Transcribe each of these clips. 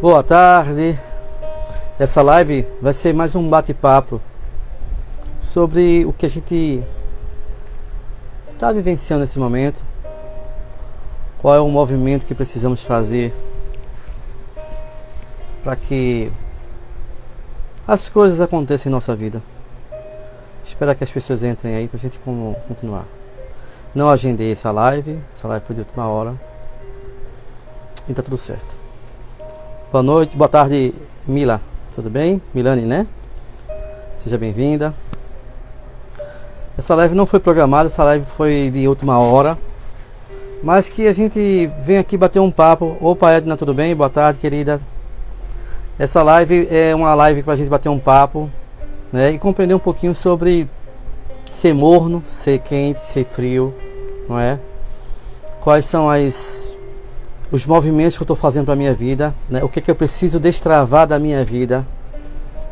Boa tarde. Essa live vai ser mais um bate-papo sobre o que a gente está vivenciando nesse momento. Qual é o movimento que precisamos fazer para que as coisas aconteçam em nossa vida. Espero que as pessoas entrem aí para a gente continuar. Não agendei essa live foi de última hora e tá tudo certo. Boa noite, boa tarde, Mila. Tudo bem? Milane, né? Seja bem-vinda. Essa live não foi programada, essa live foi de última hora, mas que a gente vem aqui bater um papo. Opa, Edna, tudo bem? Boa tarde, querida. Essa live é uma live para a gente bater um papo, né? E compreender um pouquinho sobre ser morno, ser quente, ser frio, não é? Quais são os movimentos que eu estou fazendo para a minha vida, né? O que é que eu preciso destravar da minha vida,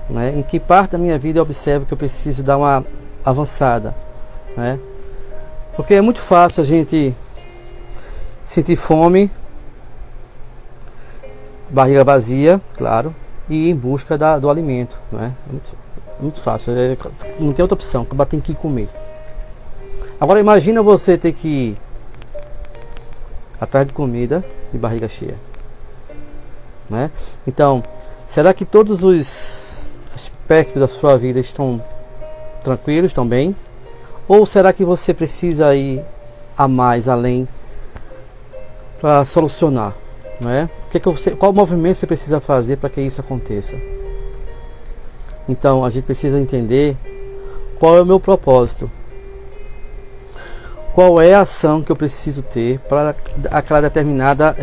né? Em que parte da minha vida eu observo que eu preciso dar uma avançada, né? Porque é muito fácil a gente sentir fome, barriga vazia, claro, e ir em busca do alimento, né? Muito fácil, não tem outra opção, acaba tem que comer. Agora imagina você ter que ir atrás de comida de barriga cheia, né? Então, será que todos os aspectos da sua vida estão tranquilos, estão bem? Ou será que você precisa ir a mais, além, para solucionar, não é? Qual movimento você precisa fazer para que isso aconteça? Então, a gente precisa entender qual é o meu propósito. Qual é a ação que eu preciso ter para aquela determinada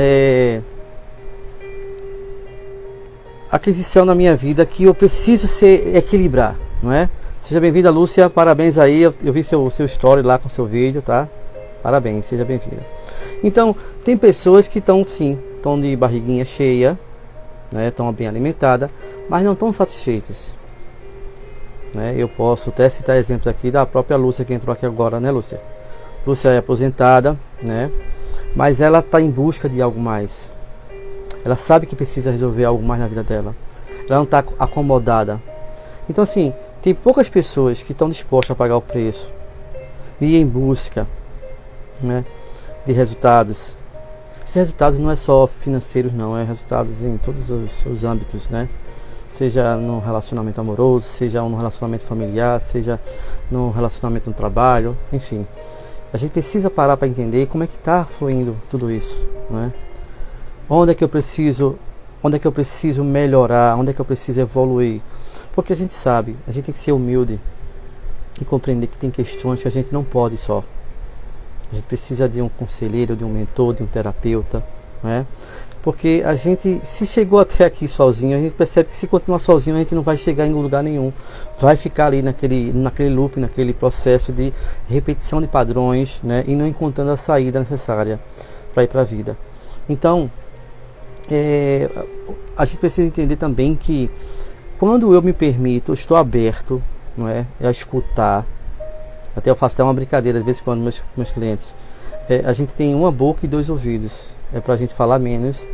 aquisição na minha vida que eu preciso equilibrar, não é? Seja bem-vinda, Lúcia, parabéns aí, eu vi seu story lá com seu vídeo, tá? Parabéns, seja bem-vinda. Então, tem pessoas que estão de barriguinha cheia, né? Estão bem alimentadas, mas não estão satisfeitas, né? Eu posso até citar exemplos aqui da própria Lúcia que entrou aqui agora, né, Lúcia? Lúcia é aposentada, né? Mas ela está em busca de algo mais. Ela sabe que precisa resolver algo mais na vida dela. Ela não está acomodada. Então, assim, tem poucas pessoas que estão dispostas a pagar o preço de ir em busca, né, de resultados. Esses resultados não é só financeiros, não. É resultados em todos os âmbitos, né? Seja no relacionamento amoroso, seja no relacionamento familiar, seja no relacionamento no trabalho, enfim. A gente precisa parar para entender como é que está fluindo tudo isso, né? Onde é que eu preciso melhorar, onde é que eu preciso evoluir? Porque a gente sabe, a gente tem que ser humilde e compreender que tem questões que a gente não pode só. A gente precisa de um conselheiro, de um mentor, de um terapeuta, né? Porque a gente, se chegou até aqui sozinho, a gente percebe que se continuar sozinho a gente não vai chegar em lugar nenhum. Vai ficar ali naquele loop, naquele processo de repetição de padrões, né? E não encontrando a saída necessária para ir para a vida. Então, a gente precisa entender também que quando eu me permito, eu estou aberto, não é? A escutar. Até eu faço até uma brincadeira, às vezes, quando meus clientes. A gente tem uma boca e 2 ouvidos. É para a gente falar menos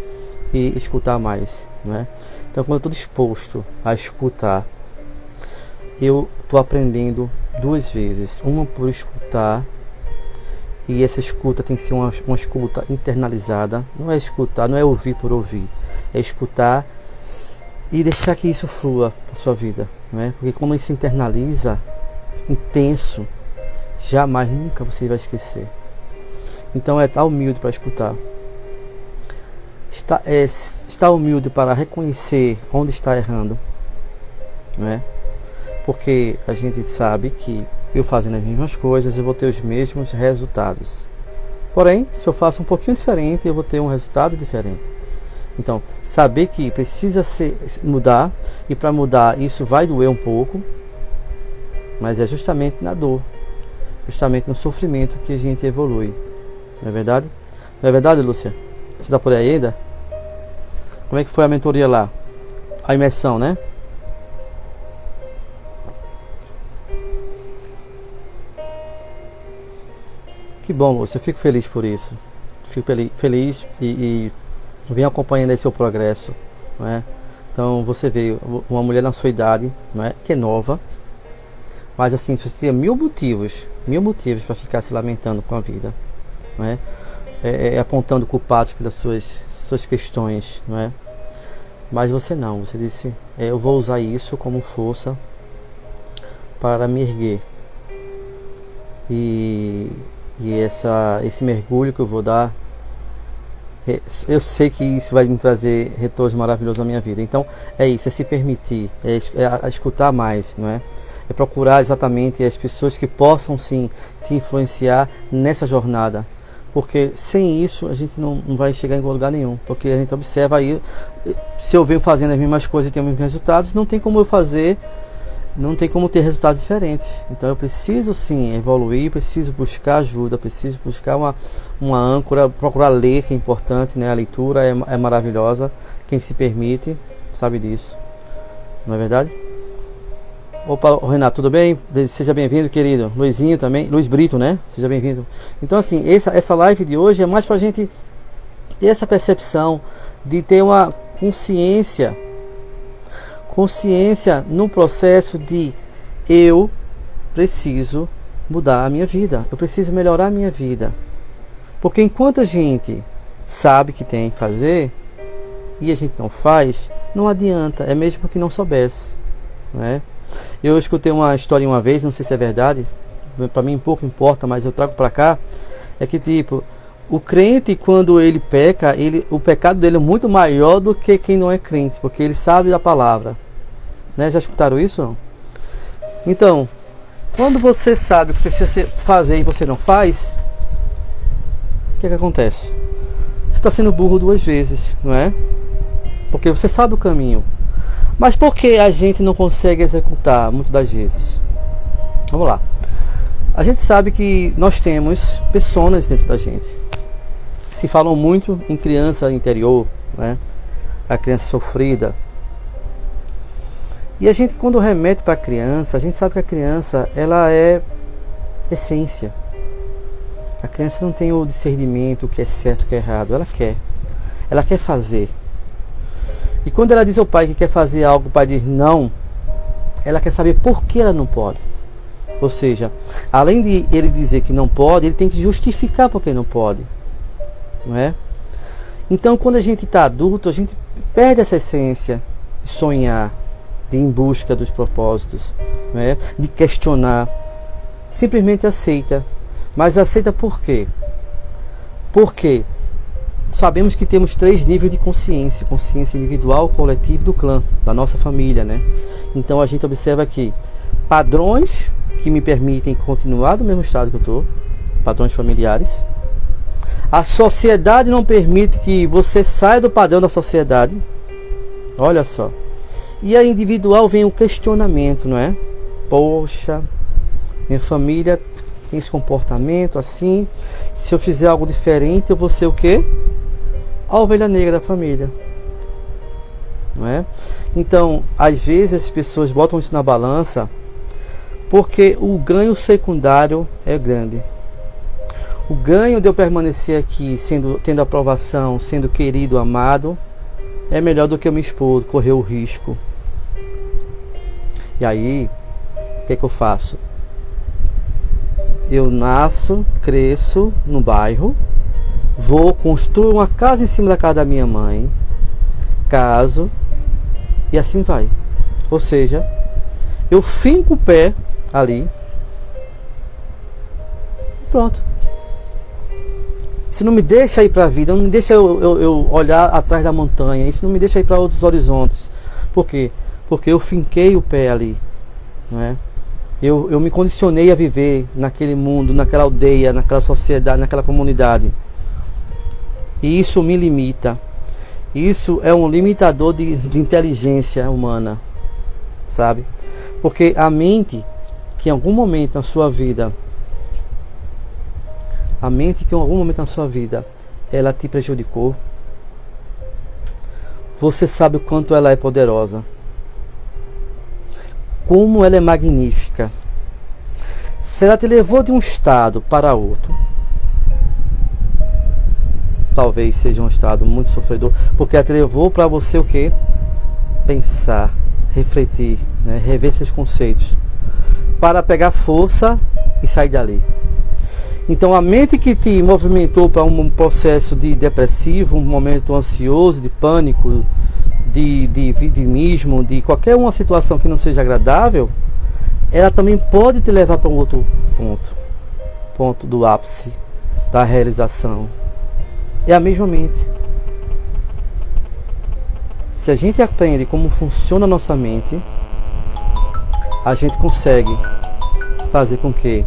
e escutar mais, né? Então, quando eu estou disposto a escutar, eu estou aprendendo 2 vezes. Uma por escutar, e essa escuta tem que ser uma escuta internalizada. Não é escutar, não é ouvir por ouvir. É escutar e deixar que isso flua para sua vida, né? Porque quando isso internaliza, intenso, jamais, nunca você vai esquecer. Então, estar humilde para escutar. Está humilde para reconhecer onde está errando, né? Porque a gente sabe que eu fazendo as mesmas coisas eu vou ter os mesmos resultados. Porém, se eu faço um pouquinho diferente, eu vou ter um resultado diferente. Então, saber que precisa mudar, e para mudar isso vai doer um pouco, mas é justamente na dor, justamente no sofrimento que a gente evolui. Não é verdade? Não é verdade, Lúcia? Você está por aí ainda? Como é que foi a mentoria lá? A imersão, né? Que bom, Lúcia. Eu fico feliz por isso. Fico feliz e venho acompanhando aí seu progresso, não é? Então você vê uma mulher na sua idade, não é? Que é nova, mas assim, você tem mil motivos para ficar se lamentando com a vida, não é? Apontando culpados pelas suas questões, não é? Mas você não, você disse, eu vou usar isso como força para me erguer. E esse mergulho que eu vou dar, eu sei que isso vai me trazer retornos maravilhosos na minha vida. Então é isso, é se permitir, é escutar mais, não é? É procurar exatamente as pessoas que possam sim te influenciar nessa jornada. Porque sem isso a gente não vai chegar em lugar nenhum. Porque a gente observa aí, se eu venho fazendo as mesmas coisas e tenho os mesmos resultados, não tem como eu fazer, não tem como ter resultados diferentes. Então eu preciso sim evoluir, preciso buscar ajuda, preciso buscar uma âncora, procurar ler, que é importante, né? A leitura é maravilhosa. Quem se permite sabe disso. Não é verdade? Opa, Renato, tudo bem? Seja bem-vindo, querido. Luizinho também, Luiz Brito, né? Seja bem-vindo. Então assim, essa live de hoje é mais pra gente ter essa percepção de ter uma consciência no processo de eu preciso mudar a minha vida, eu preciso melhorar a minha vida. Porque enquanto a gente sabe que tem que fazer e a gente não faz, não adianta, é mesmo que não soubesse, não é? Eu escutei uma história uma vez, não sei se é verdade, para mim pouco importa, mas eu trago para cá, é que tipo, o crente quando ele peca, o pecado dele é muito maior do que quem não é crente, porque ele sabe da palavra, né? Já escutaram isso? Então, quando você sabe o que precisa fazer e você não faz, o que acontece? Você está sendo burro duas vezes, não é? Porque você sabe o caminho. Mas por que a gente não consegue executar muitas das vezes? Vamos lá. A gente sabe que nós temos pessoas dentro da gente. Se falam muito em criança interior, né? A criança sofrida. E a gente, quando remete para a criança, a gente sabe que a criança, ela é essência. A criança não tem o discernimento, o que é certo, o que é errado. Ela quer fazer. E quando ela diz ao pai que quer fazer algo, o pai diz não, ela quer saber por que ela não pode. Ou seja, além de ele dizer que não pode, ele tem que justificar por que não pode, não é? Então, quando a gente está adulto, a gente perde essa essência de sonhar, de ir em busca dos propósitos, não é? De questionar. Simplesmente aceita. Mas aceita por quê? Porque sabemos que temos 3 níveis de consciência: consciência individual, coletiva e do clã, da nossa família, né? Então a gente observa aqui padrões que me permitem continuar do mesmo estado que eu estou, padrões familiares. A sociedade não permite que você saia do padrão da sociedade. Olha só. E a individual vem o questionamento, não é? Poxa, minha família tem esse comportamento assim, se eu fizer algo diferente eu vou ser o quê? A ovelha negra da família, não é? Então, às vezes as pessoas botam isso na balança porque o ganho secundário é grande. O ganho de eu permanecer aqui, tendo aprovação, sendo querido, amado, é melhor do que eu me expor, correr o risco. E aí, o que é que eu faço? Eu nasço, cresço no bairro, vou construir uma casa em cima da casa da minha mãe, caso, e assim vai. Ou seja, eu finco o pé ali, pronto. Isso não me deixa ir para a vida, não me deixa eu olhar atrás da montanha, isso não me deixa ir para outros horizontes. Por quê? Porque eu finquei o pé ali, não é? Eu me condicionei a viver naquele mundo, naquela aldeia, naquela sociedade, naquela comunidade. E isso me limita. Isso é um limitador de inteligência humana, sabe? Porque a mente, que em algum momento na sua vida, ela te prejudicou, você sabe o quanto ela é poderosa. Como ela é magnífica. Se ela te levou de um estado para outro, talvez seja um estado muito sofredor, porque ela levou para você o quê? Pensar, refletir, né? Rever seus conceitos, para pegar força e sair dali. Então a mente que te movimentou para um processo de depressivo, um momento ansioso, de pânico, de vitimismo, de qualquer uma situação que não seja agradável, ela também pode te levar para um outro ponto do ápice da realização. É a mesma mente. Se a gente aprende como funciona a nossa mente, a gente consegue fazer com que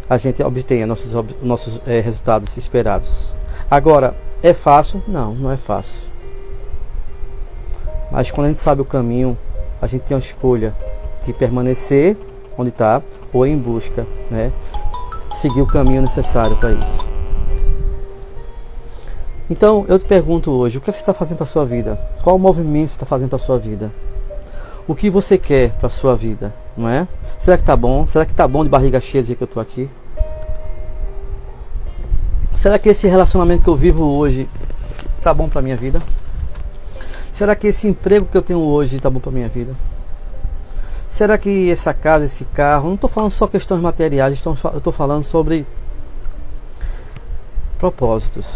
a gente obtenha nossos resultados esperados. Agora, é fácil? Não, não é fácil. Mas quando a gente sabe o caminho, a gente tem a escolha de permanecer onde está ou ir em busca, né? Seguir o caminho necessário para isso. Então, eu te pergunto hoje, o que você está fazendo para a sua vida? Qual o movimento você está fazendo para a sua vida? O que você quer para a sua vida, não é? Será que tá bom? Será que tá bom de barriga cheia do jeito que eu tô aqui? Será que esse relacionamento que eu vivo hoje tá bom para minha vida? Será que esse emprego que eu tenho hoje tá bom para minha vida? Será que essa casa, esse carro, não estou falando só questões materiais, eu estou falando sobre propósitos.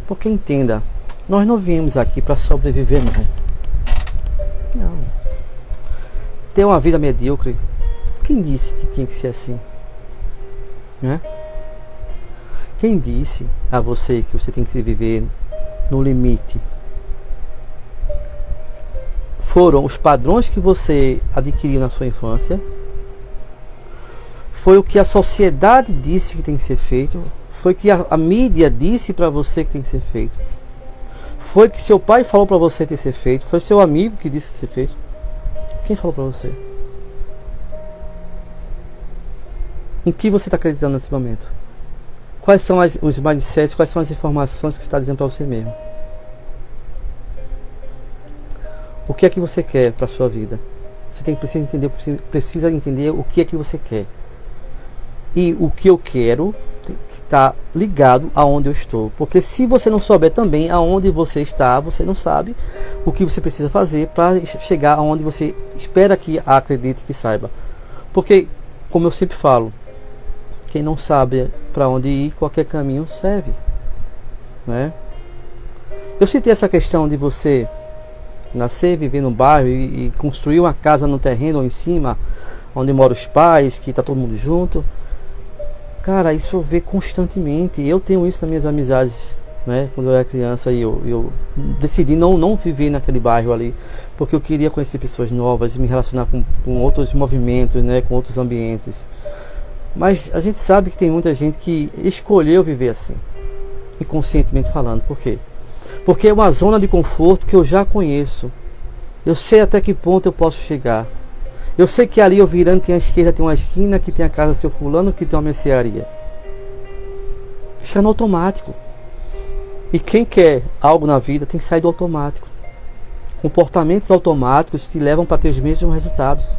Porque entenda, nós não viemos aqui para sobreviver, não. Ter uma vida medíocre, quem disse que tinha que ser assim? Né? Quem disse a você que você tem que viver no limite? Foram os padrões que você adquiriu na sua infância? Foi o que a sociedade disse que tem que ser feito? Foi o que a mídia disse para você que tem que ser feito? Foi o que seu pai falou para você que tem que ser feito? Foi seu amigo que disse que tem que ser feito? Quem falou para você? Em que você está acreditando nesse momento? Quais são os mindsets, quais são as informações que você está dizendo para você mesmo? O que é que você quer para a sua vida? Você precisa entender o que é que você quer. E o que eu quero está ligado aonde eu estou. Porque se você não souber também aonde você está, você não sabe o que você precisa fazer para chegar aonde você espera que acredite que saiba. Porque, como eu sempre falo, quem não sabe para onde ir, qualquer caminho serve, né? Eu citei essa questão de você nascer, viver no bairro e construir uma casa no terreno ou em cima, onde moram os pais, que está todo mundo junto. Cara, isso eu vejo constantemente. Eu tenho isso nas minhas amizades, né? Quando eu era criança, e eu decidi não viver naquele bairro ali, porque eu queria conhecer pessoas novas, me relacionar com outros movimentos, né? Com outros ambientes. Mas a gente sabe que tem muita gente que escolheu viver assim, inconscientemente falando. Por quê? Porque é uma zona de conforto que eu já conheço. Eu sei até que ponto eu posso chegar. Eu sei que ali eu virando tem a esquerda, tem uma esquina, que tem a casa do seu fulano, que tem uma mercearia. Fica no automático. E quem quer algo na vida tem que sair do automático. Comportamentos automáticos te levam para ter os mesmos resultados.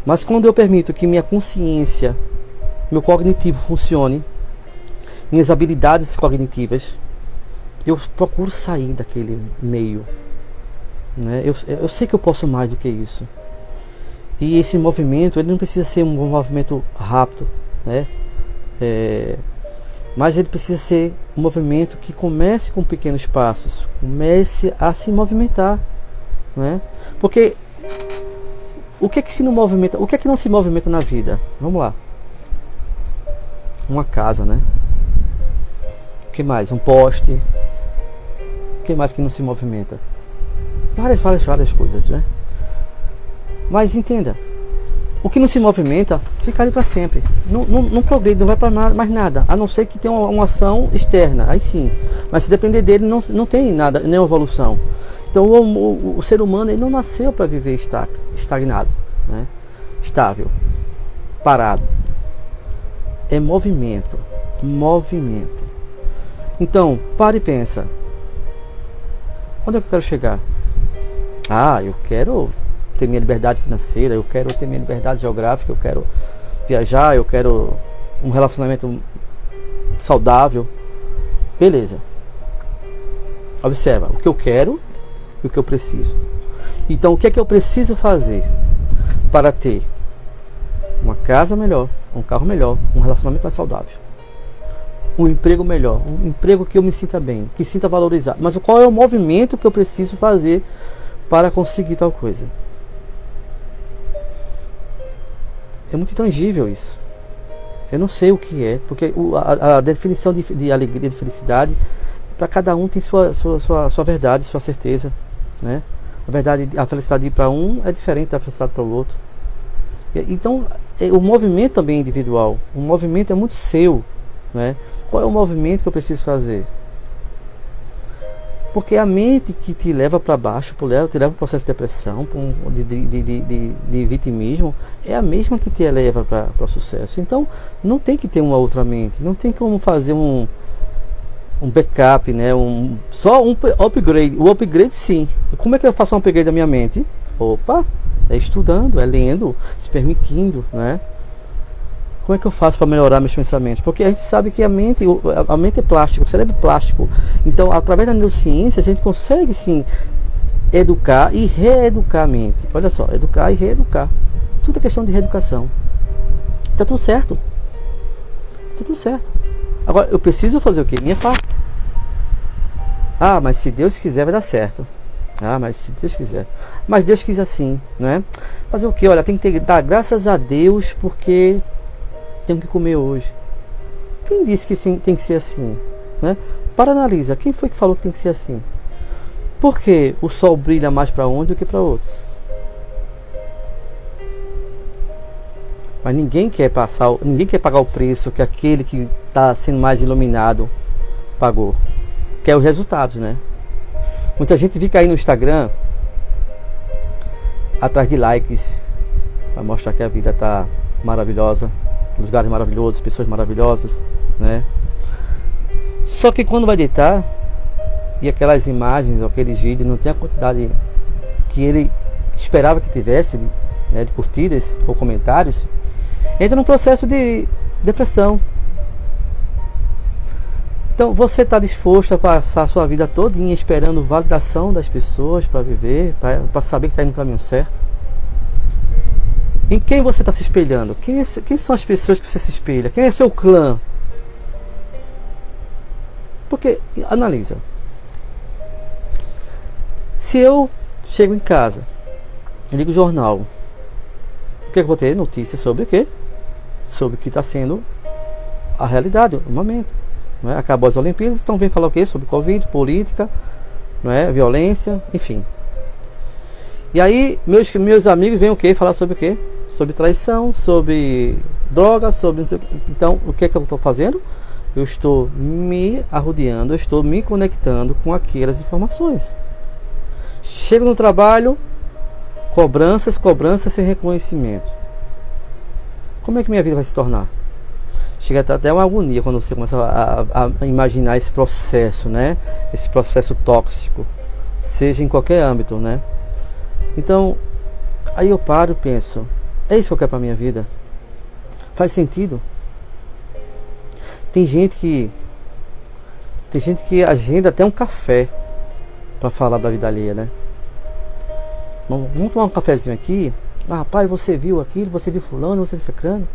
Mas quando eu permito que minha consciência, meu cognitivo funcione, minhas habilidades cognitivas, eu procuro sair daquele meio, né? Eu sei que eu posso mais do que isso. E esse movimento, ele não precisa ser um movimento rápido, né? Mas ele precisa ser um movimento que comece com pequenos passos, comece a se movimentar, né? Porque o que é que se não movimenta? O que é que não se movimenta na vida? Vamos lá. Uma casa, né? O que mais? Um poste. O que mais que não se movimenta? Várias coisas, né? Mas entenda, o que não se movimenta fica ali para sempre. Não progride, não vai para mais nada, a não ser que tenha uma ação externa. Aí sim. Mas se depender dele, não tem nada, nenhuma evolução. Então o ser humano, ele não nasceu para viver estagnado, né? Estável, parado. É movimento. Então, para e pensa. Onde é que eu quero chegar? Eu quero ter minha liberdade financeira, eu quero ter minha liberdade geográfica, eu quero viajar, eu quero um relacionamento saudável. Beleza. Observa o que eu quero e o que eu preciso. Então, o que é que eu preciso fazer para ter uma casa melhor, um carro melhor, um relacionamento mais saudável, um emprego melhor, um emprego que eu me sinta bem, que sinta valorizado. Mas qual é o movimento que eu preciso fazer para conseguir tal coisa? É muito intangível isso. Eu não sei o que é, porque a definição de alegria, de felicidade, para cada um tem sua verdade, sua certeza, né? A verdade, a felicidade para um é diferente da felicidade para o outro. Então, o movimento também é individual. O movimento é muito seu, né? Qual é o movimento que eu preciso fazer? Porque a mente que te leva para baixo, te leva para um processo de depressão, de vitimismo, é a mesma que te eleva para o sucesso. Então, não tem que ter uma outra mente. Não tem como fazer um backup, né? Só um upgrade. O upgrade, sim. Como é que eu faço um upgrade da minha mente? Opa, é estudando, é lendo, se permitindo, né? Como é que eu faço para melhorar meus pensamentos? Porque a gente sabe que a mente é plástico, o cérebro é plástico. Então, através da neurociência, a gente consegue sim educar e reeducar a mente. Olha só, educar e reeducar. Tudo é questão de reeducação. Tá tudo certo. Tá tudo certo. Agora, eu preciso fazer o quê? Minha parte. Ah, mas se Deus quiser vai dar certo. Ah, mas se Deus quiser. Mas Deus quis assim, não é? Fazer o quê? Olha, tem que dar graças a Deus porque tenho que comer hoje. Quem disse que sim, tem que ser assim, né? Para analisa, quem foi que falou que tem que ser assim? Por que o sol brilha mais para uns do que para outros? Mas ninguém quer pagar o preço que aquele que está sendo mais iluminado pagou. Que é os resultados, né? Muita gente fica aí no Instagram atrás de likes para mostrar que a vida está maravilhosa, lugares maravilhosos, pessoas maravilhosas, né? Só que quando vai deitar e aquelas imagens ou aqueles vídeos não tem a quantidade que ele esperava que tivesse, né, de curtidas ou comentários, entra num processo de depressão. Então você está disposto a passar a sua vida todinha esperando validação das pessoas para viver, para saber que está indo no caminho certo? Em quem você está se espelhando? Quem são as pessoas que você se espelha? Quem é seu clã? Porque, analisa. Se eu chego em casa, ligo o jornal, o que eu vou ter? Notícias sobre o quê? Sobre o que está sendo a realidade, o momento. Não é? Acabou as Olimpíadas, então vem falar o quê? Sobre Covid, política, não é? Violência, enfim. E aí, meus amigos vêm o quê? Falar sobre o quê? Sobre traição, sobre droga, sobre... Então, o que é que eu estou fazendo? Eu estou me arrodeando, eu estou me conectando com aquelas informações. Chego no trabalho, cobranças sem reconhecimento. Como é que minha vida vai se tornar? Chega até uma agonia quando você começa a imaginar esse processo, né? Esse processo tóxico, seja em qualquer âmbito, né? Então, aí eu paro e penso, é isso que eu quero para minha vida? Faz sentido? Tem gente que agenda até um café para falar da vida alheia, né? Vamos tomar um cafezinho aqui. Ah, rapaz, você viu aquilo, você viu fulano, você viu ciclano.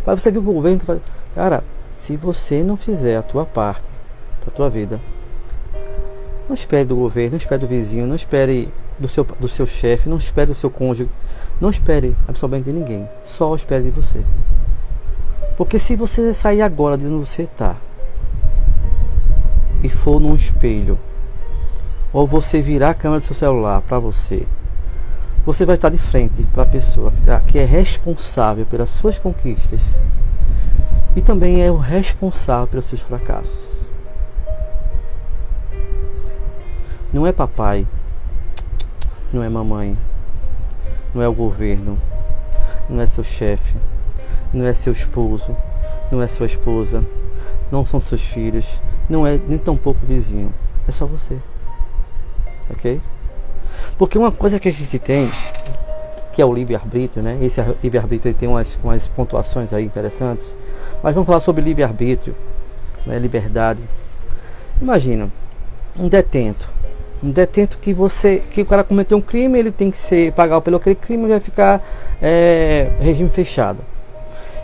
Pai, você viu que o governo faz... Cara, se você não fizer a tua parte para tua vida, não espere do governo, não espere do vizinho, não espere do seu chefe, não espere do seu cônjuge, não espere absolutamente de ninguém, só espere de você. Porque se você sair agora de onde você está e for num espelho, ou você virar a câmera do seu celular para você vai estar de frente para a pessoa que é responsável pelas suas conquistas e também é o responsável pelos seus fracassos. Não é papai, não é mamãe, não é o governo, não é seu chefe, não é seu esposo, não é sua esposa, não são seus filhos, não é nem tampouco o vizinho, é só você. Ok? Porque uma coisa que a gente tem, que é o livre-arbítrio, né? Esse livre-arbítrio tem umas pontuações aí interessantes, mas vamos falar sobre livre-arbítrio. né? Liberdade. Imagina, um detento que o cara cometeu um crime, ele tem que pagar pelo aquele crime e vai ficar regime fechado.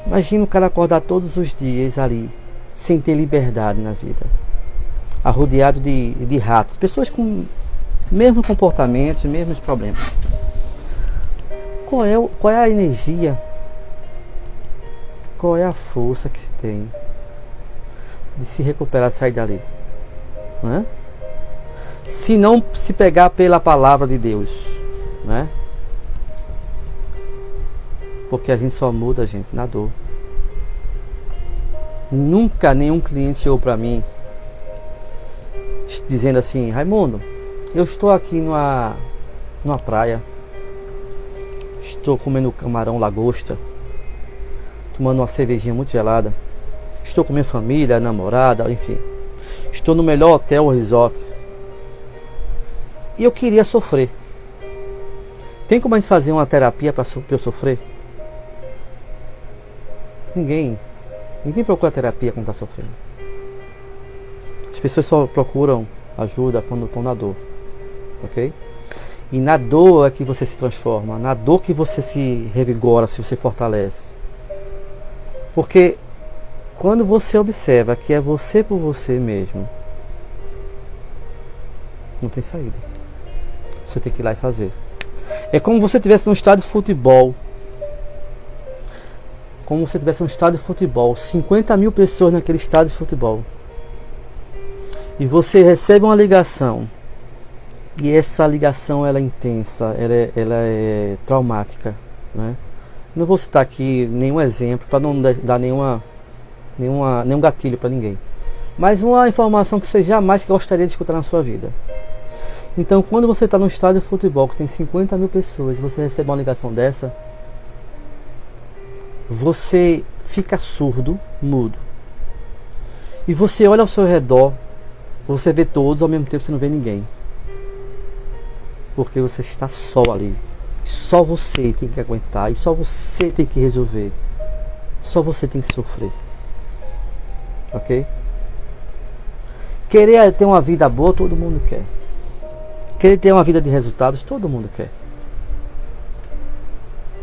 Imagina o cara acordar todos os dias ali, sem ter liberdade na vida, arrodeado de ratos, pessoas com mesmos comportamentos, mesmos problemas. Qual é a energia, qual é a força que se tem de se recuperar, sair dali, né? Se não se pegar pela palavra de Deus, né? Porque a gente só muda, gente, na dor. Nunca nenhum cliente chegou para mim dizendo assim: Raimundo, eu estou aqui numa praia, estou comendo camarão lagosta, tomando uma cervejinha muito gelada, estou com minha família, namorada, enfim, estou no melhor hotel ou resort e eu queria sofrer. Tem como a gente fazer uma terapia para eu sofrer? Ninguém procura terapia quando está sofrendo. As pessoas só procuram ajuda quando estão na dor, ok? E na dor é que você se transforma, na dor que você se revigora, se você fortalece. Porque quando você observa que é você por você mesmo, não tem saída. Você tem que ir lá e fazer. É como você estivesse num estádio de futebol. Como se tivesse um estádio de futebol, 50 mil pessoas naquele estádio de futebol, e você recebe uma ligação, e essa ligação ela é intensa, ela é traumática, né? Não vou citar aqui nenhum exemplo para não dar nenhum gatilho para ninguém, mas uma informação que você jamais gostaria de escutar na sua vida. Então, quando você está num estádio de futebol que tem 50 mil pessoas e você recebe uma ligação dessa, você fica surdo, mudo. E você olha ao seu redor, você vê todos, ao mesmo tempo você não vê ninguém. Porque você está só ali. Só você tem que aguentar, e só você tem que resolver. Só você tem que sofrer. Ok? Querer ter uma vida boa, todo mundo quer. Querer ter uma vida de resultados, todo mundo quer.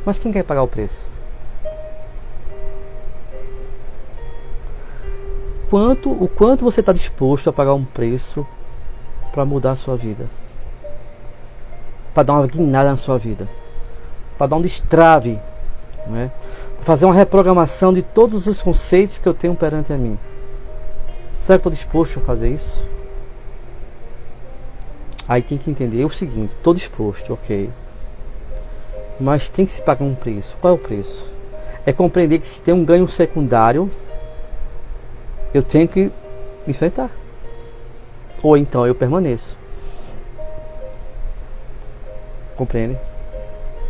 Mas quem quer pagar o preço? O quanto você está disposto a pagar um preço para mudar a sua vida, para dar uma guinada na sua vida, para dar um destrave, né? Para fazer uma reprogramação de todos os conceitos que eu tenho perante a mim. Será que estou disposto a fazer isso? Aí tem que entender o seguinte: estou disposto, ok, mas tem que se pagar um preço. Qual é o preço? É compreender que se tem um ganho secundário, eu tenho que enfrentar, ou então eu permaneço. Compreende?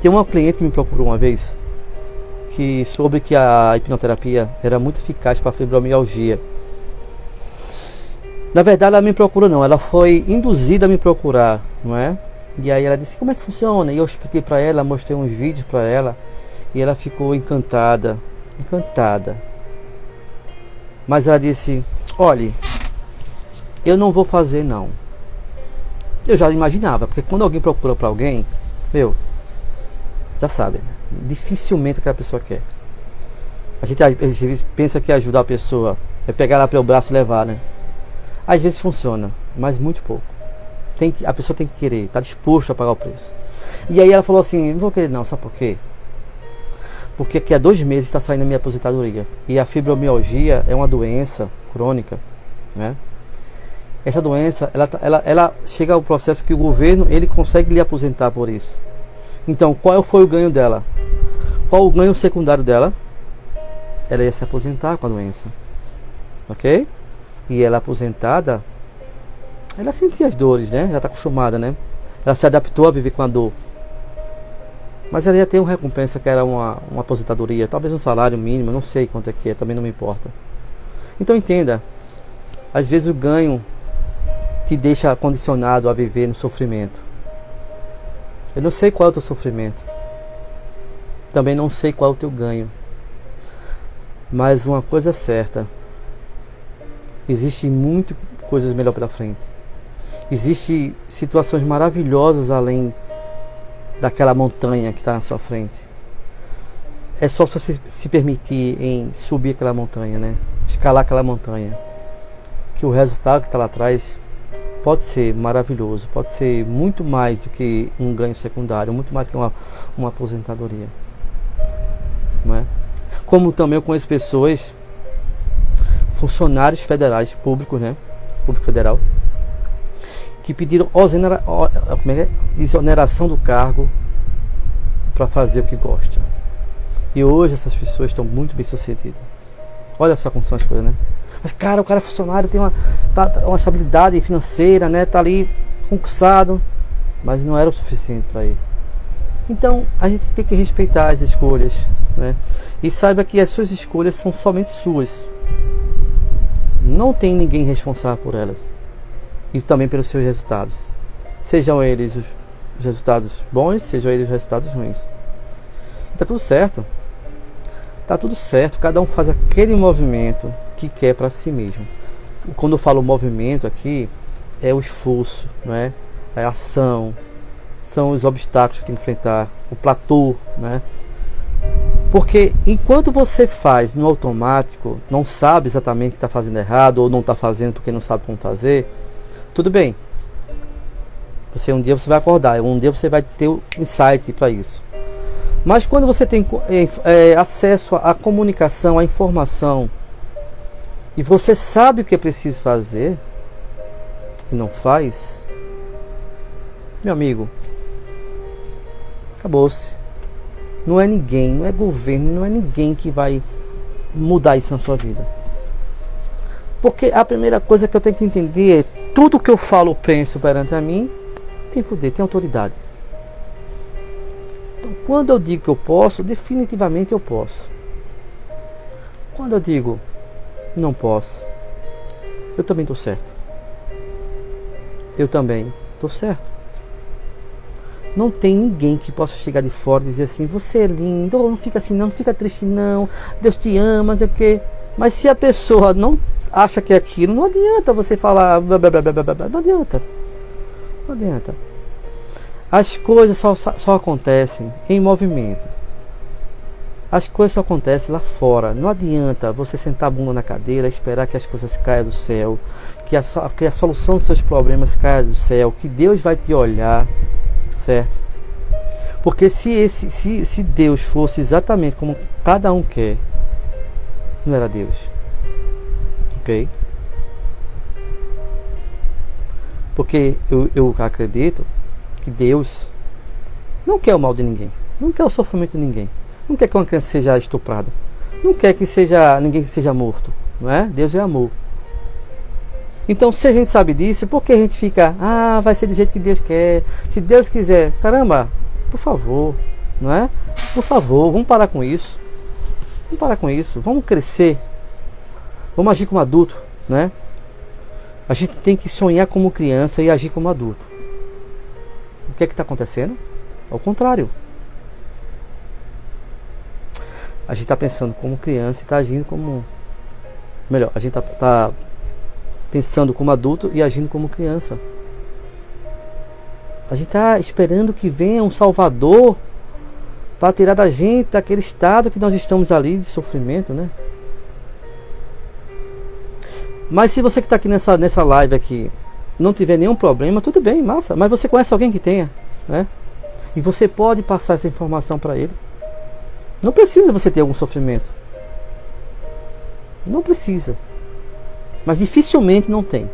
Tem uma cliente que me procurou uma vez que soube que a hipnoterapia era muito eficaz para fibromialgia. Na verdade ela me procurou não, ela foi induzida a me procurar, não é? E aí ela disse: como é que funciona? E eu expliquei para ela, mostrei uns vídeos para ela, e ela ficou encantada. Mas ela disse: olhe, eu não vou fazer não. Eu já imaginava, porque quando alguém procura para alguém, já sabe, né? Dificilmente aquela pessoa quer. A gente às vezes pensa que ajudar a pessoa é pegar ela pelo braço e levar, né? Às vezes funciona, mas muito pouco. A pessoa tem que querer, está disposto a pagar o preço. E aí ela falou assim: não vou querer não, sabe por quê? Porque daqui a 2 meses está saindo a minha aposentadoria. E a fibromialgia é uma doença crônica, né? Essa doença, ela chega ao processo que o governo ele consegue lhe aposentar por isso. Então, qual foi o ganho dela? Qual o ganho secundário dela? Ela ia se aposentar com a doença, ok? E ela aposentada, ela sentia as dores, né? Já está acostumada, né? Ela se adaptou a viver com a dor. Mas ela ia ter uma recompensa que era uma aposentadoria, talvez um salário mínimo, não sei quanto é que é, também não me importa. Então entenda, às vezes o ganho te deixa condicionado a viver no sofrimento. Eu não sei qual é o teu sofrimento, também não sei qual é o teu ganho. Mas uma coisa é certa: Existem muitas coisas melhor pela frente. Existem situações maravilhosas além daquela montanha que está na sua frente. É só você se permitir em subir aquela montanha, né? Escalar aquela montanha, que o resultado que está lá atrás pode ser maravilhoso, pode ser muito mais do que um ganho secundário, muito mais do que uma aposentadoria, não é? Como também eu conheço pessoas, funcionários federais públicos, né? Público federal, que pediram exoneração do cargo para fazer o que gosta. E hoje essas pessoas estão muito bem sucedidas. Olha só como são as coisas, né? Mas cara, o cara é funcionário, tem uma estabilidade financeira, né? Tá ali concursado, mas não era o suficiente para ele. Então a gente tem que respeitar as escolhas, né? E saiba que as suas escolhas são somente suas. Não tem ninguém responsável por elas. E também pelos seus resultados. Sejam eles os resultados bons, sejam eles os resultados ruins. E tá tudo certo. Tá tudo certo. Cada um faz aquele movimento que quer para si mesmo. Quando eu falo movimento aqui, é o esforço, não é? É a ação. São os obstáculos que tem que enfrentar. O platô, né? Porque enquanto você faz no automático, não sabe exatamente o que está fazendo errado, ou não está fazendo porque não sabe como fazer, tudo bem. Um dia você vai acordar, um dia você vai ter um insight para isso. Mas quando você tem acesso à comunicação, à informação, e você sabe o que é preciso fazer, e não faz, meu amigo, acabou-se. Não é ninguém, não é governo, não é ninguém que vai mudar isso na sua vida. Porque a primeira coisa que eu tenho que entender é tudo que eu falo, penso perante a mim, tem poder, tem autoridade. Então, quando eu digo que eu posso, definitivamente eu posso. Quando eu digo não posso, eu também estou certo. Eu também estou certo. Não tem ninguém que possa chegar de fora e dizer assim: você é lindo, não fica assim não fica triste não, Deus te ama, não sei o quê. Mas se a pessoa não acha que é aquilo, não adianta você falar, não adianta. Não adianta. As coisas só acontecem em movimento. As coisas só acontecem lá fora. Não adianta você sentar a bunda na cadeira e esperar que as coisas caiam do céu, que a solução dos seus problemas caia do céu, que Deus vai te olhar. Certo? Porque se Deus fosse exatamente como cada um quer, não era Deus. Ok? Porque eu acredito que Deus não quer o mal de ninguém, não quer o sofrimento de ninguém, não quer que uma criança seja estuprada, não quer que ninguém seja morto, não é? Deus é amor. Então, se a gente sabe disso, por que a gente fica, vai ser do jeito que Deus quer? Se Deus quiser, caramba, por favor, não é? Por favor, vamos parar com isso. Vamos parar com isso, vamos crescer. Vamos agir como adulto, né? A gente tem que sonhar como criança e agir como adulto. O que é que está acontecendo? Ao contrário. A gente está pensando como criança e está agindo como... Melhor, a gente está pensando como adulto e agindo como criança. A gente está esperando que venha um Salvador para tirar da gente daquele estado que nós estamos ali de sofrimento, né? Mas se você que está aqui nessa live aqui não tiver nenhum problema, tudo bem, massa. Mas você conhece alguém que tenha, né? E você pode passar essa informação para ele. Não precisa você ter algum sofrimento. Não precisa. Mas dificilmente não tem.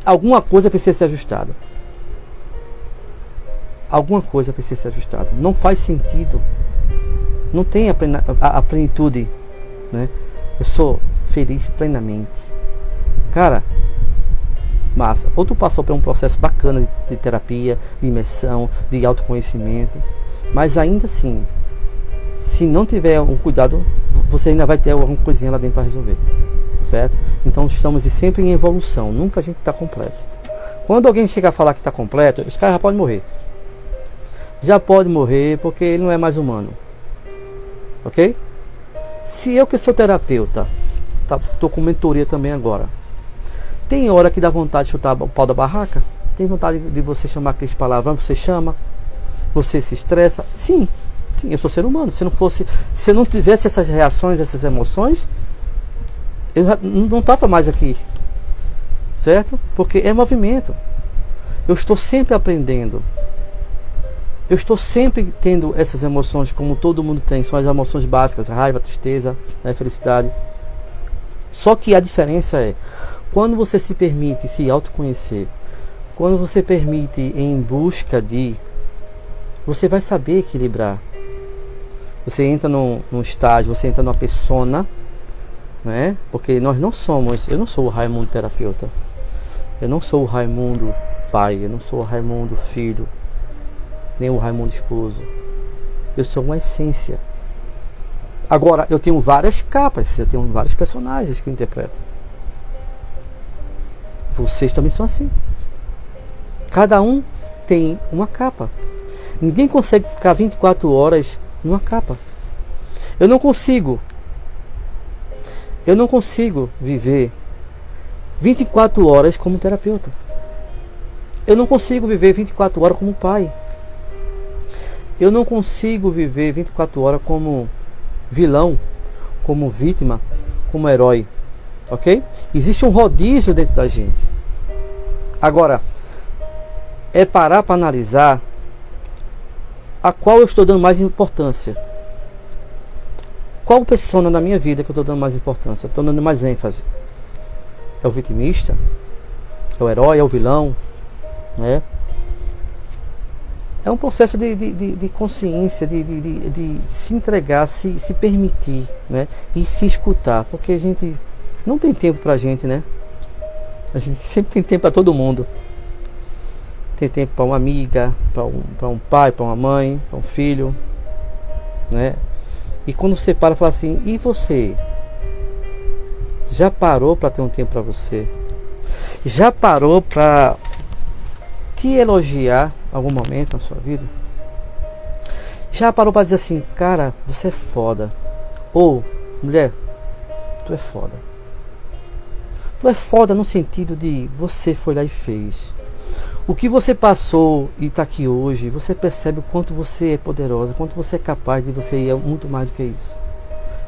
Alguma coisa precisa ser ajustada. Alguma coisa precisa ser ajustada. Não faz sentido. Não tem a plenitude, né? Eu sou feliz plenamente. Cara, massa. Ou tu passou por um processo bacana de terapia, de imersão, de autoconhecimento. Mas ainda assim, se não tiver um cuidado, você ainda vai ter alguma coisinha lá dentro para resolver. Certo? Então estamos sempre em evolução. Nunca a gente está completo. Quando alguém chegar a falar que está completo, esse cara já pode morrer. Já pode morrer porque ele não é mais humano. Ok? Se eu que sou terapeuta tô com mentoria também agora. Tem hora que dá vontade de chutar o pau da barraca? Tem vontade de você chamar aqueles palavrões, você chama? Você se estressa? Sim, eu sou ser humano. Se eu não tivesse essas reações, essas emoções, eu não estava mais aqui, certo? Porque é movimento. Eu estou sempre aprendendo. Eu estou sempre tendo essas emoções, como todo mundo tem. São as emoções básicas: raiva, tristeza, né, felicidade. Só que a diferença é, quando você se permite se autoconhecer, quando você permite ir em busca de, você vai saber equilibrar. Você entra num estágio, você entra numa persona, né? Porque nós não somos, eu não sou o Raimundo terapeuta, eu não sou o Raimundo pai, eu não sou o Raimundo filho, nem o Raimundo esposo. Eu sou uma essência. Agora, eu tenho várias capas, eu tenho vários personagens que eu interpreto. Vocês também são assim. Cada um tem uma capa. Ninguém consegue ficar 24 horas numa capa. Eu não consigo viver 24 horas como terapeuta. Eu não consigo viver 24 horas como pai. Eu não consigo viver 24 horas como vilão, como vítima, como herói. Ok? Existe um rodízio dentro da gente. Agora, é parar para analisar a qual eu estou dando mais importância. Qual persona na minha vida que eu estou dando mais importância? Estou dando mais ênfase? É o vitimista? É o herói? É o vilão? Né? É um processo de consciência, de se entregar, se permitir, né? E se escutar. Porque a gente não tem tempo pra gente, né? A gente sempre tem tempo para todo mundo. Tem tempo para uma amiga, para um pai, para uma mãe, para um filho, né? E quando você para e fala assim, e você? Já parou para ter um tempo para você? Já parou para te elogiar algum momento na sua vida? Já parou para dizer assim, cara, você é foda? Ou, mulher, tu é foda. Tu é foda no sentido de você foi lá e fez. O que você passou e está aqui hoje, você percebe o quanto você é poderosa, quanto você é capaz de você ir muito mais do que isso.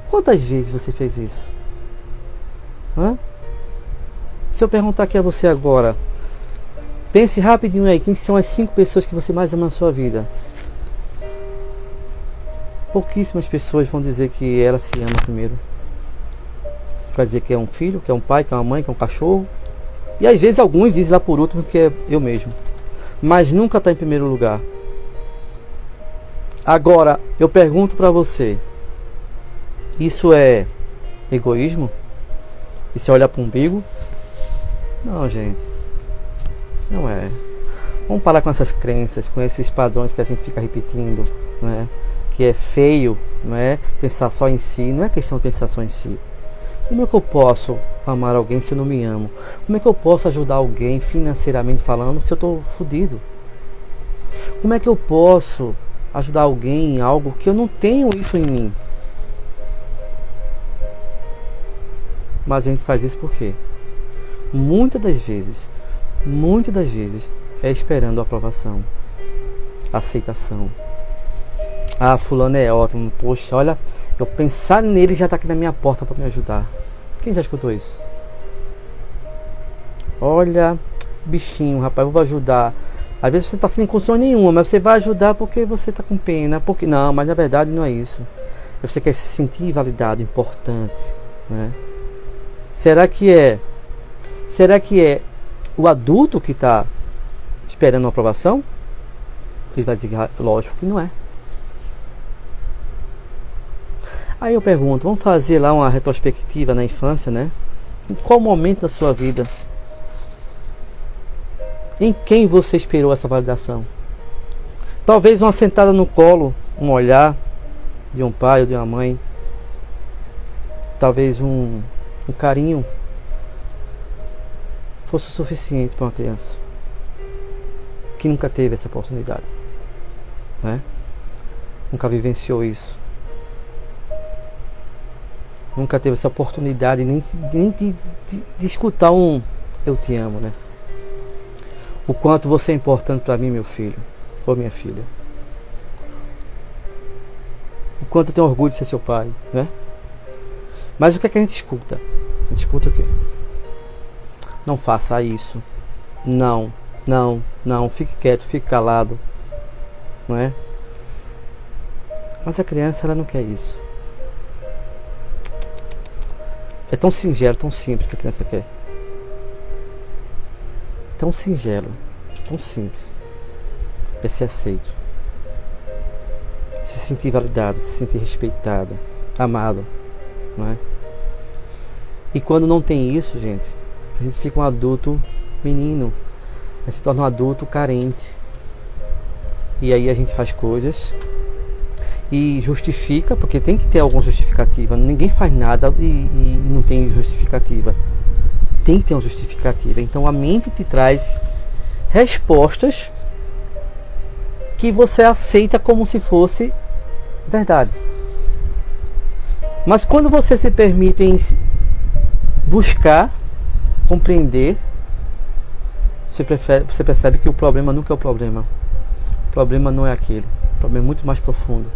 Quantas vezes você fez isso? Hã? Se eu perguntar aqui a você agora, pense rapidinho aí, quem são as 5 pessoas que você mais ama na sua vida? Pouquíssimas pessoas vão dizer que ela se ama primeiro. Vai dizer que é um filho, que é um pai, que é uma mãe, que é um cachorro. E às vezes alguns dizem lá por último que é eu mesmo. Mas nunca está em primeiro lugar. Agora, eu pergunto para você. Isso é egoísmo? Isso é olhar para o umbigo? Não, gente. Não é. Vamos parar com essas crenças, com esses padrões que a gente fica repetindo, não é? Que é feio, não é? Pensar só em si. Não é questão de pensar só em si. Como é que eu posso amar alguém se eu não me amo? Como é que eu posso ajudar alguém financeiramente falando se eu estou fodido? Como é que eu posso ajudar alguém em algo que eu não tenho isso em mim? Mas a gente faz isso por quê? Muitas das vezes é esperando a aprovação, a aceitação. Ah, fulano é ótimo, poxa, olha, eu pensar nele já está aqui na minha porta para me ajudar. Quem já escutou isso? Olha, bichinho, rapaz, eu vou ajudar. Às vezes você está sem condição nenhuma, mas você vai ajudar porque você está com pena. Porque não, mas na verdade não é isso. Você quer se sentir validado, importante, né? Será que é o adulto que está esperando uma aprovação? Ele vai dizer, lógico que não é. Aí eu pergunto, vamos fazer lá uma retrospectiva na infância, né? Em qual momento da sua vida? Em quem você esperou essa validação? Talvez uma sentada no colo, um olhar de um pai ou de uma mãe. Talvez um carinho fosse o suficiente para uma criança que nunca teve essa oportunidade, né? Nunca vivenciou isso. nunca teve essa oportunidade nem de escutar um eu te amo, né? O quanto você é importante para mim, meu filho ou minha filha. O quanto eu tenho orgulho de ser seu pai, né? Mas o que é que a gente escuta? A gente escuta o quê? Não faça isso. Não, fique quieto, fique calado, não é? Mas a criança, ela não quer isso. É tão singelo, tão simples que a criança quer. Tão singelo, tão simples. É ser aceito. Se sentir validado, se sentir respeitado, amado, não é? E quando não tem isso, gente, a gente fica um adulto menino. A gente se torna um adulto carente. E aí a gente faz coisas e justifica, porque tem que ter alguma justificativa. Ninguém faz nada e não tem justificativa. Tem que ter uma justificativa. Então a mente te traz respostas que você aceita como se fosse verdade. Mas quando você se permite buscar, compreender, você percebe que o problema nunca é o problema. O problema não é aquele. O problema é muito mais profundo.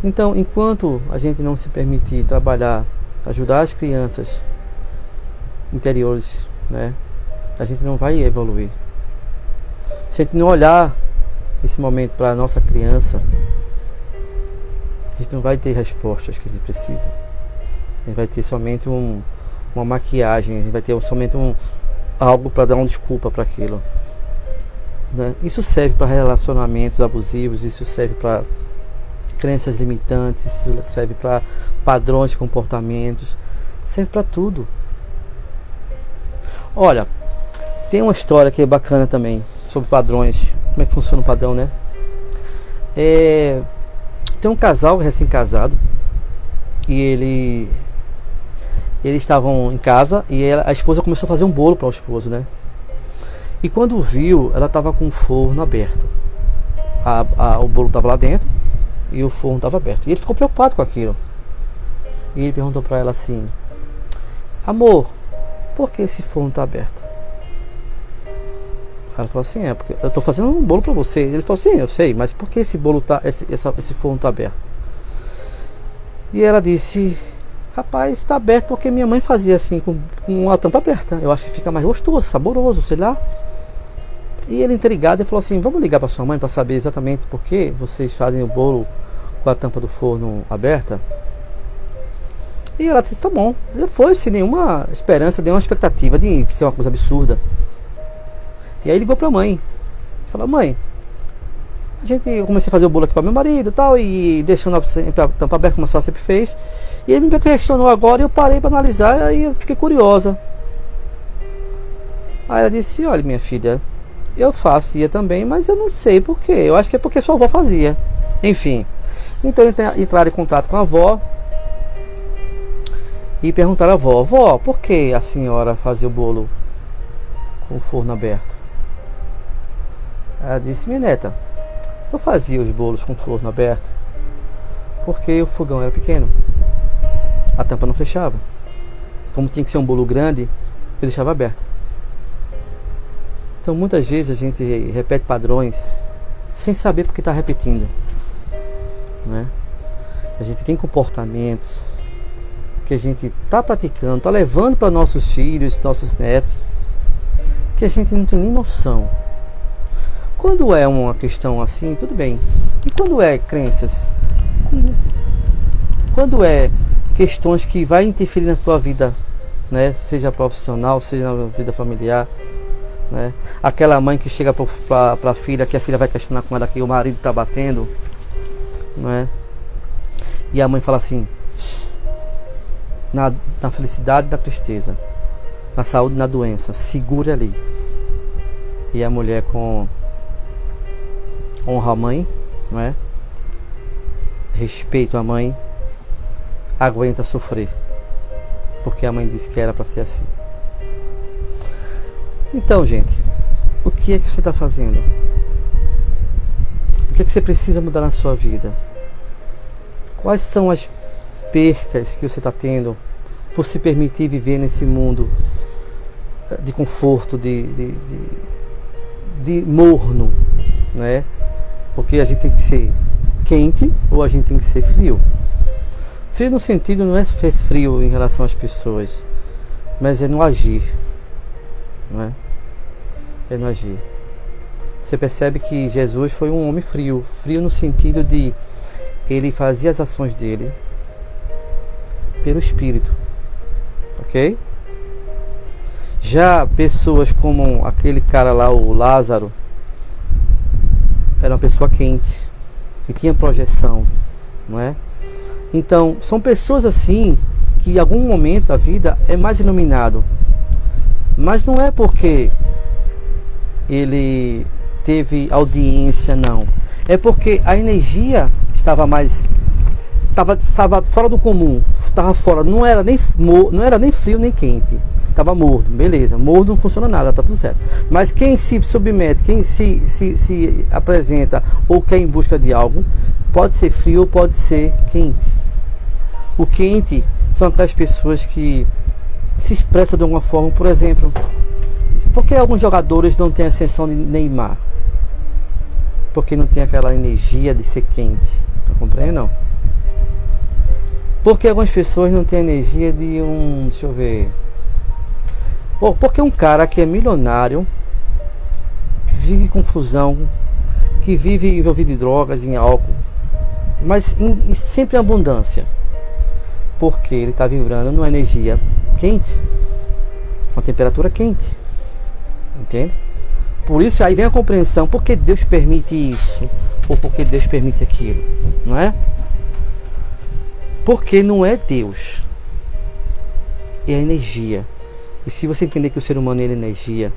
Então, enquanto a gente não se permitir trabalhar, ajudar as crianças interiores, né, a gente não vai evoluir. Se a gente não olhar esse momento para a nossa criança, a gente não vai ter respostas que a gente precisa. A gente vai ter somente uma maquiagem, a gente vai ter somente algo para dar uma desculpa para aquilo, né? Isso serve para relacionamentos abusivos, isso serve para crenças limitantes, isso serve para padrões de comportamentos, serve para tudo. Olha, tem uma história que é bacana também sobre padrões, como é que funciona o padrão, né? Tem um casal recém-casado e eles estavam em casa e a esposa começou a fazer um bolo para o esposo, né? E quando viu, ela estava com o forno aberto. O bolo estava lá dentro e o forno estava aberto. E ele ficou preocupado com aquilo. E ele perguntou para ela assim: amor, por que esse forno está aberto? Ela falou assim: porque eu estou fazendo um bolo para você. Ele falou assim: eu sei, mas por que esse forno está aberto? E ela disse: rapaz, está aberto porque minha mãe fazia assim com a tampa aberta. Eu acho que fica mais gostoso, saboroso, sei lá. E ele intrigado, ele falou assim: vamos ligar para sua mãe para saber exatamente por que vocês fazem o bolo com a tampa do forno aberta. E ela disse: tá bom. Já foi, sem nenhuma esperança, nenhuma expectativa de ser uma coisa absurda. E aí ligou para a mãe. Falou: mãe, eu comecei a fazer o bolo aqui para meu marido e tal, e deixando a tampa aberta como a senhora sempre fez. E ele me questionou agora e eu parei para analisar e eu fiquei curiosa. Aí ela disse: olha, minha filha, eu fazia também, mas eu não sei porquê. Eu acho que é porque sua avó fazia. Enfim. Então entraram em contato com a avó e perguntaram à avó: vó, por que a senhora fazia o bolo com o forno aberto? Ela disse: minha neta, eu fazia os bolos com o forno aberto porque o fogão era pequeno, a tampa não fechava. Como tinha que ser um bolo grande, eu deixava aberto. Então muitas vezes a gente repete padrões sem saber porque está repetindo, né? A gente tem comportamentos que a gente está praticando, está levando para nossos filhos, nossos netos, que a gente não tem nem noção. Quando é uma questão assim, tudo bem. E quando é crenças? Quando é questões que vai interferir na tua vida, né? Seja profissional, seja na vida familiar, né? Aquela mãe que chega para a filha, que a filha vai questionar com ela que o marido está batendo, né? E a mãe fala assim: na felicidade e na tristeza, na saúde e na doença, segure ali. E a mulher honra a mãe, não é? Respeito a mãe, aguenta sofrer, porque a mãe disse que era para ser assim. Então, gente, o que é que você está fazendo? O que é que você precisa mudar na sua vida? Quais são as percas que você está tendo por se permitir viver nesse mundo de conforto, de morno, né? Porque a gente tem que ser quente ou a gente tem que ser frio. Frio no sentido não é ser frio em relação às pessoas, mas é no agir, não é? É no agir. Você percebe que Jesus foi um homem frio, frio no sentido de ele fazia as ações dele pelo Espírito, ok? Já pessoas como aquele cara lá, o Lázaro, era uma pessoa quente e tinha projeção, não é? Então, são pessoas assim que em algum momento da vida é mais iluminado, mas não é porque ele teve audiência, não. É porque a energia estava fora do comum, estava fora, não era nem frio nem quente, estava morno, beleza, morno não funciona nada, tá tudo certo. Mas quem se submete, quem se apresenta ou quer em busca de algo, pode ser frio ou pode ser quente. O quente são aquelas pessoas que se expressam de alguma forma, por exemplo, por que alguns jogadores não têm a ascensão de Neymar? Porque não tem aquela energia de ser quente, compreende não? Porque algumas pessoas não têm a energia de deixa eu ver. Porque um cara que é milionário, que vive em confusão, que vive envolvido em drogas, em álcool, mas sempre em abundância, porque ele está vibrando numa energia quente, uma temperatura quente, entende? Por isso aí vem a compreensão, por que Deus permite isso, ou por que Deus permite aquilo, não é? Porque não é Deus, é a energia. E se você entender que o ser humano é energia,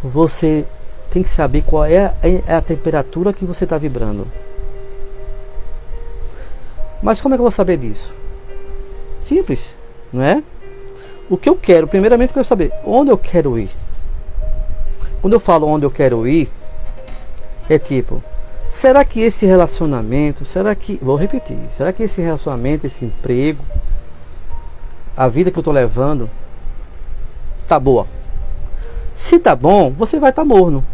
você tem que saber qual é a temperatura que você está vibrando. Mas como é que eu vou saber disso? Simples, não é? O que eu quero, primeiramente eu quero saber onde eu quero ir. Quando eu falo onde eu quero ir, é tipo, será que esse relacionamento, vou repetir, será que esse relacionamento, esse emprego, a vida que eu estou levando, tá boa? Se tá bom, você vai estar morno.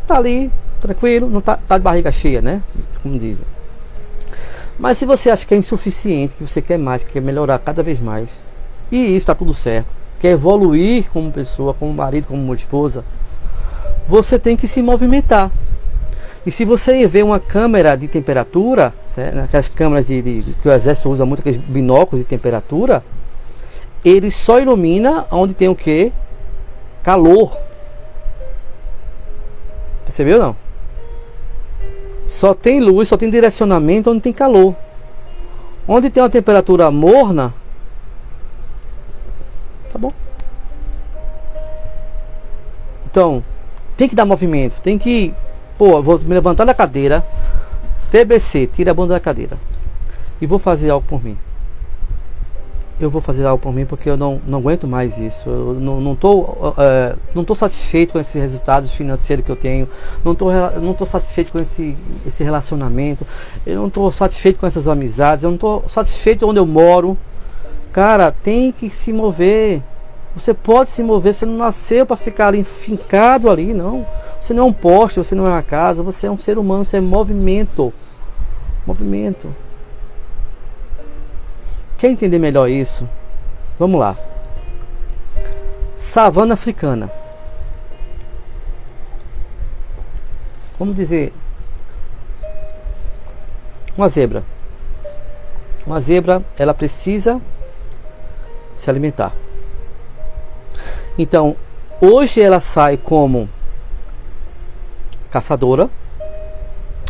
Tá ali, tranquilo, não tá de barriga cheia, né? Como dizem. Mas se você acha que é insuficiente, que você quer mais, que quer melhorar cada vez mais, e isso está tudo certo, quer evoluir como pessoa, como marido, como esposa, você tem que se movimentar. E se você vê uma câmera de temperatura, certo? Aquelas câmeras que o exército usa muito, aqueles binóculos de temperatura, ele só ilumina onde tem o que? Calor. Percebeu não? Só tem luz, só tem direcionamento onde tem calor. Onde tem uma temperatura morna, tá bom? Então, tem que dar movimento, tem que... Pô, vou me levantar da cadeira, TBC, tira a bunda da cadeira, e vou fazer algo por mim. Eu vou fazer algo por mim porque eu não aguento mais isso. Eu não tô satisfeito com esses resultados financeiros que eu tenho. Não tô satisfeito com esse relacionamento. Eu não tô satisfeito com essas amizades. Eu não tô satisfeito onde eu moro. Cara, tem que se mover. Você pode se mover. Você não nasceu para ficar ali fincado ali, não. Você não é um poste, você não é uma casa. Você é um ser humano. Você é movimento. Movimento. Quer entender melhor isso? Vamos lá. Savana africana. Vamos dizer, uma zebra. Uma zebra, ela precisa se alimentar. Então, hoje ela sai como caçadora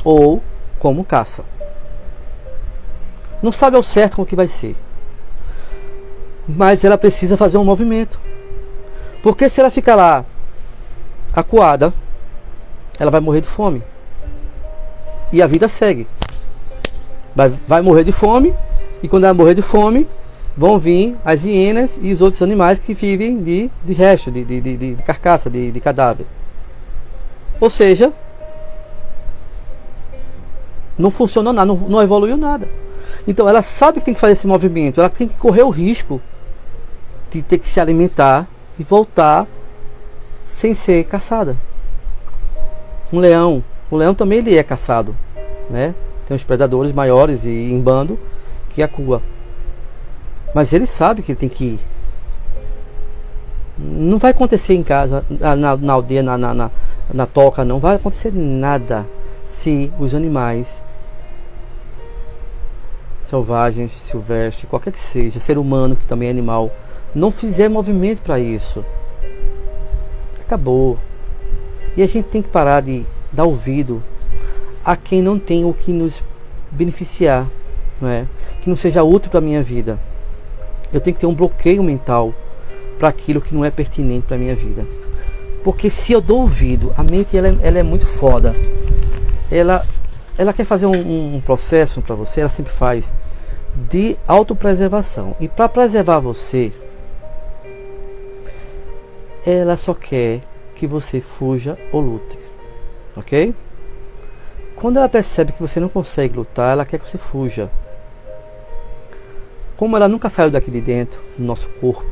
ou como caça. Não sabe ao certo como que vai ser. Mas ela precisa fazer um movimento. Porque se ela ficar lá acuada, ela vai morrer de fome. E a vida segue. Vai morrer de fome. E quando ela morrer de fome, vão vir as hienas e os outros animais que vivem de resto, de carcaça, de cadáver. Ou seja, não funcionou nada, não evoluiu nada. Então ela sabe que tem que fazer esse movimento, ela tem que correr o risco de ter que se alimentar e voltar sem ser caçada. O leão também ele é caçado, né? Tem os predadores maiores e em bando que acua. Mas ele sabe que ele tem que ir. Não vai acontecer em casa, na aldeia, na toca, não vai acontecer nada se os animais selvagens, silvestres, qualquer que seja, ser humano que também é animal, não fizer movimento para isso. Acabou. E a gente tem que parar de dar ouvido a quem não tem o que nos beneficiar, não é? Que não seja útil para a minha vida. Eu tenho que ter um bloqueio mental para aquilo que não é pertinente para a minha vida. Porque se eu dou ouvido, a mente ela é muito foda. Ela quer fazer um processo para você, ela sempre faz, de autopreservação. E para preservar você, ela só quer que você fuja ou lute. Ok? Quando ela percebe que você não consegue lutar, ela quer que você fuja. Como ela nunca saiu daqui de dentro, do nosso corpo,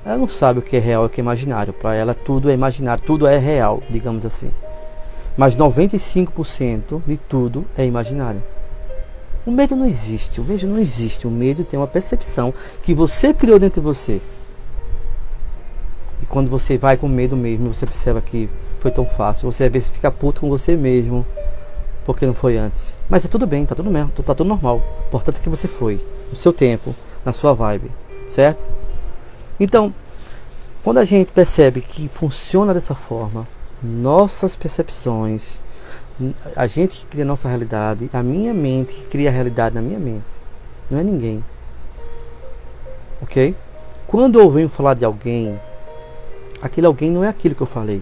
ela não sabe o que é real e o que é imaginário. Para ela tudo é imaginário, tudo é real, digamos assim. Mas 95% de tudo é imaginário. O medo não existe, o medo não existe. O medo tem uma percepção que você criou dentro de você. E quando você vai com medo mesmo, você percebe que foi tão fácil. Você às vezes fica puto com você mesmo, porque não foi antes. Mas é tudo bem, tá tudo mesmo, tá tudo normal. O importante é que você foi, no seu tempo, na sua vibe, certo? Então, quando a gente percebe que funciona dessa forma, nossas percepções, a gente que cria a nossa realidade, a minha mente que cria a realidade na minha mente, não é ninguém. Ok? Quando eu venho falar de alguém, aquele alguém não é aquilo que eu falei,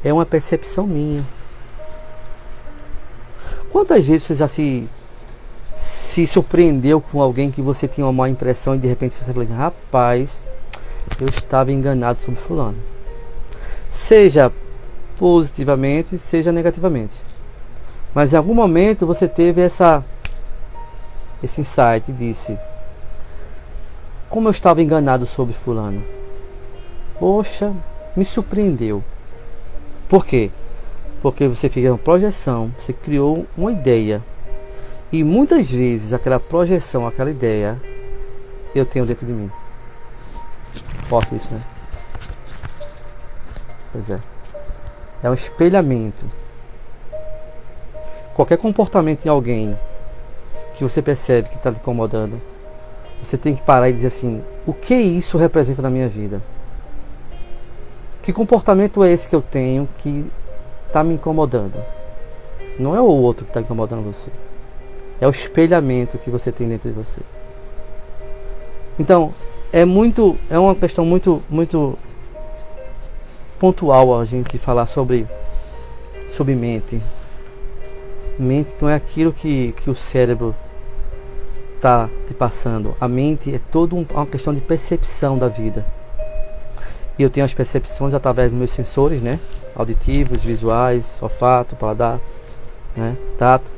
é uma percepção minha. Quantas vezes você já se surpreendeu com alguém que você tinha uma má impressão e de repente você falou assim, rapaz, eu estava enganado sobre fulano, seja positivamente, seja negativamente, mas em algum momento você teve esse insight e disse, como eu estava enganado sobre fulano, poxa, me surpreendeu. Por quê? Porque você fez uma projeção, você criou uma ideia, e muitas vezes aquela projeção, aquela ideia eu tenho dentro de mim. Forte isso, né? Pois é. É um espelhamento. Qualquer comportamento em alguém que você percebe que está lhe incomodando, você tem que parar e dizer assim, o que isso representa na minha vida? Que comportamento é esse que eu tenho que está me incomodando? Não é o outro que está incomodando você. É o espelhamento que você tem dentro de você. Então, é uma questão muito pontual a gente falar sobre mente. Mente não é aquilo que o cérebro está te passando. A mente é toda uma questão de percepção da vida. E eu tenho as percepções através dos meus sensores, né? Auditivos, visuais, olfato, paladar, né? Tato.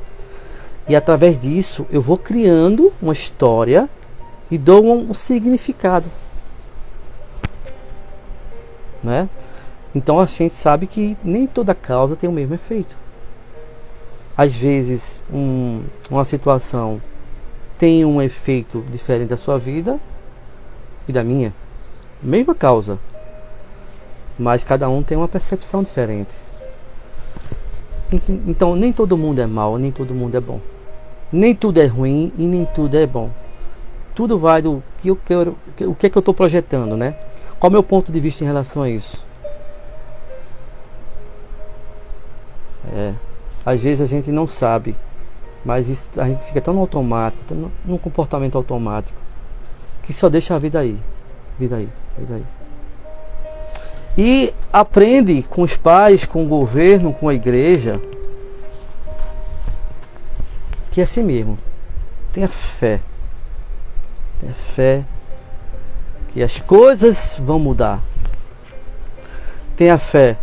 E através disso eu vou criando uma história e dou um significado, né? Então a gente sabe que nem toda causa tem o mesmo efeito. Às vezes uma situação tem um efeito diferente da sua vida e da minha. Mesma causa, mas cada um tem uma percepção diferente. Então nem todo mundo é mau, nem todo mundo é bom. Nem tudo é ruim e nem tudo é bom. Tudo vai do que eu quero, o que é que eu estou projetando, né? Qual é o meu ponto de vista em relação a isso? Às vezes a gente não sabe, mas a gente fica tão no automático, tão num comportamento automático, que só deixa a vida aí. Vida aí. E aprende com os pais, com o governo, com a igreja, que é assim mesmo. Tenha fé. Tenha fé que as coisas vão mudar. Tenha fé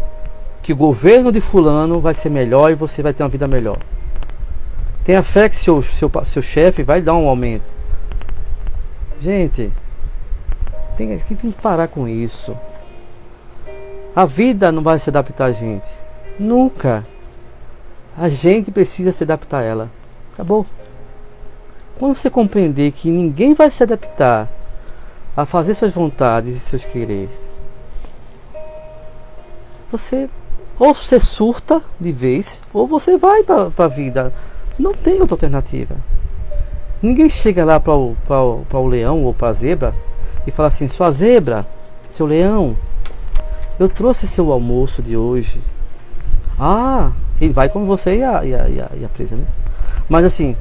que o governo de fulano vai ser melhor e você vai ter uma vida melhor. Tenha fé que seu chefe vai dar um aumento. Gente, tem que parar com isso. A vida não vai se adaptar a gente. Nunca. A gente precisa se adaptar a ela. Acabou. Quando você compreender que ninguém vai se adaptar a fazer suas vontades e seus quereres, ou você surta de vez, ou você vai para a vida. Não tem outra alternativa. Ninguém chega lá para o leão ou para a zebra e fala assim: sua zebra, seu leão, eu trouxe seu almoço de hoje. Ah, ele vai como você e a presa, né? Mas assim,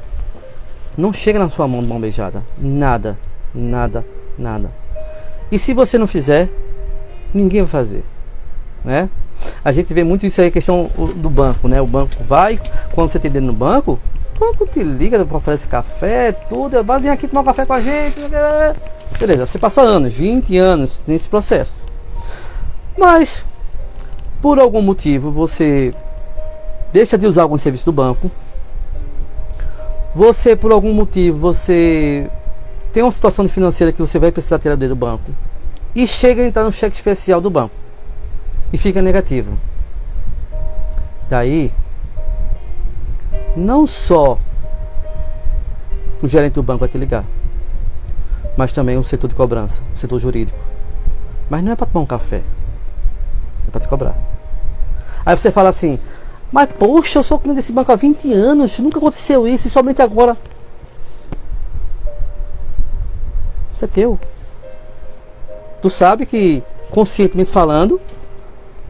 não chega na sua mão de mão beijada. Nada, nada, nada. E se você não fizer, ninguém vai fazer, né? A gente vê muito isso aí, a questão do banco, né? O banco vai, quando você tem dinheiro no banco, o banco te liga para oferecer café, tudo, vai vir aqui tomar um café com a gente. Beleza, você passa anos, 20 anos nesse processo. Mas, por algum motivo, você deixa de usar alguns serviços do banco. Por algum motivo, você tem uma situação financeira que você vai precisar tirar dinheiro do banco. E chega a entrar no cheque especial do banco. E fica negativo. Daí, não só o gerente do banco vai te ligar, mas também o setor de cobrança, o setor jurídico. Mas não é para tomar um café, é para te cobrar. Aí você fala assim: mas poxa, eu sou cliente desse banco há 20 anos, nunca aconteceu isso e somente agora. Isso é teu. Tu sabe que, conscientemente falando,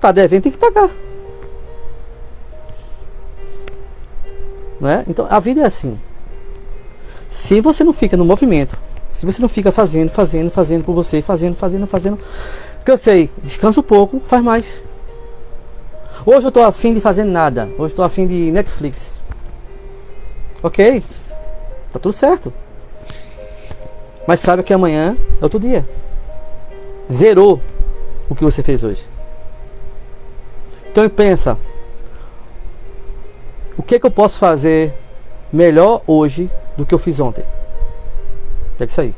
tá devendo, tem que pagar. Não é? Então a vida é assim. Se você não fica no movimento, se você não fica fazendo por você, fazendo, cansei, descansa um pouco, faz mais. Hoje eu tô afim de fazer nada. Hoje eu tô afim de Netflix. Ok, tá tudo certo. Mas sabe que amanhã é outro dia. Zerou o que você fez hoje. Então pensa: o que eu posso fazer melhor hoje do que eu fiz ontem? É isso aí.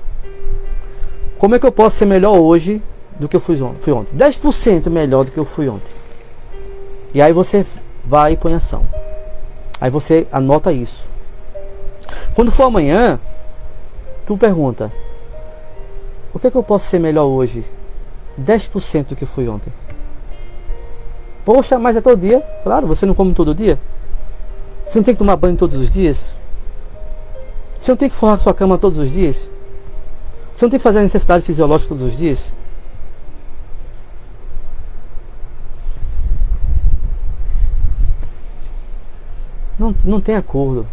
Como é que eu posso ser melhor hoje do que eu fui ontem? 10% melhor do que eu fui ontem. E aí você vai e põe ação. Aí você anota isso. Quando for amanhã, tu pergunta: o que eu posso ser melhor hoje? 10% do que eu fui ontem. Poxa, mas é todo dia? Claro, você não come todo dia. Você não tem que tomar banho todos os dias. Você não tem que forrar sua cama todos os dias. Você não tem que fazer a necessidade fisiológica todos os dias. Não tem acordo.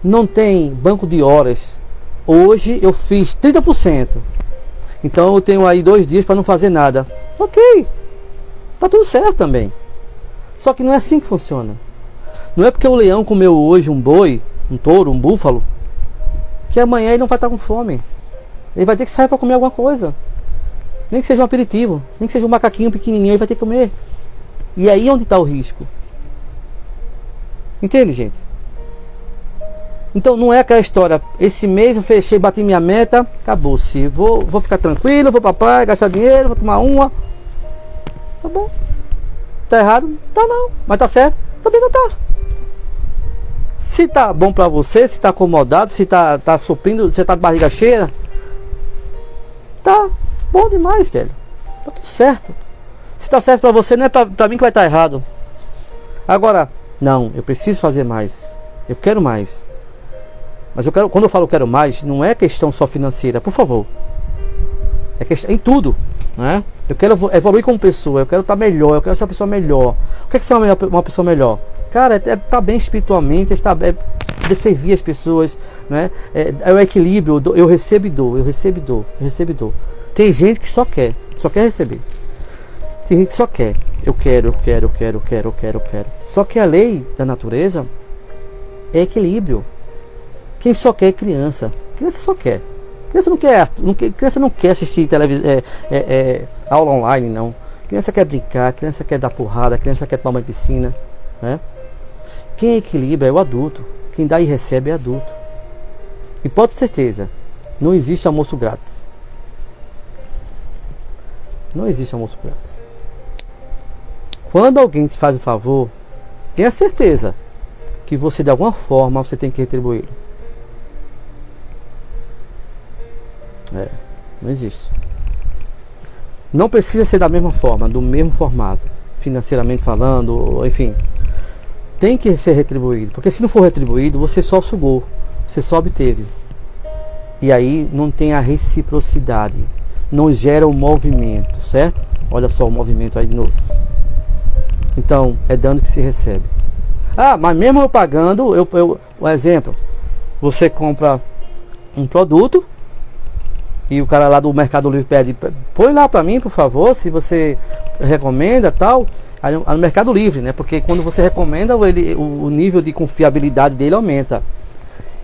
Não tem banco de horas. Hoje eu fiz 30%. Então eu tenho aí 2 dias para não fazer nada. Ok. Tá tudo certo também. Só que não é assim que funciona. Não é porque o leão comeu hoje um boi, um touro, um búfalo, que amanhã ele não vai estar com fome. Ele vai ter que sair para comer alguma coisa. Nem que seja um aperitivo, nem que seja um macaquinho pequenininho, ele vai ter que comer. E aí onde está o risco? Entende, gente? Então não é aquela história: esse mês eu fechei, bati minha meta, acabou-se. Vou ficar tranquilo, vou pra praia, gastar dinheiro, vou tomar uma. Tá bom. Tá errado? Tá não. Mas tá certo? Também não tá. Se tá bom pra você, se tá acomodado, se tá suprindo, se tá de barriga cheia, tá bom demais, velho. Tá tudo certo. Se tá certo pra você, não é pra mim que vai estar errado. Agora, não, eu preciso fazer mais. Eu quero mais. Mas quando eu falo quero mais, não é questão só financeira, por favor. É questão em tudo, né? Eu quero evoluir como pessoa, eu quero estar melhor, eu quero ser uma pessoa melhor. O que é ser uma pessoa melhor? Cara, é estar bem espiritualmente, é servir as pessoas, né? É o equilíbrio, eu recebo e dou, eu recebo e dou, eu recebo e dou. Tem gente que só quer receber. Tem gente que só quer. Eu quero. Só que a lei da natureza é equilíbrio. Quem só quer é criança. Criança só quer. Criança não quer assistir aula online, não. Criança quer brincar, criança quer dar porrada, criança quer tomar uma piscina, né? Quem equilibra é o adulto. Quem dá e recebe é adulto. E pode ter certeza, não existe almoço grátis. Não existe almoço grátis. Quando alguém te faz um favor, tenha certeza que você, de alguma forma, você tem que retribuí-lo. Não existe. Não precisa ser da mesma forma, do mesmo formato, financeiramente falando, enfim. Tem que ser retribuído, porque se não for retribuído, você só sugou, você só obteve. E aí não tem a reciprocidade, não gera o movimento, certo? Olha só o movimento aí de novo. Então, é dando que se recebe. Mas mesmo eu pagando, um exemplo, você compra um produto e o cara lá do Mercado Livre pede, põe lá para mim, por favor, se você recomenda tal, aí no Mercado Livre, né? Porque quando você recomenda, o nível de confiabilidade dele aumenta.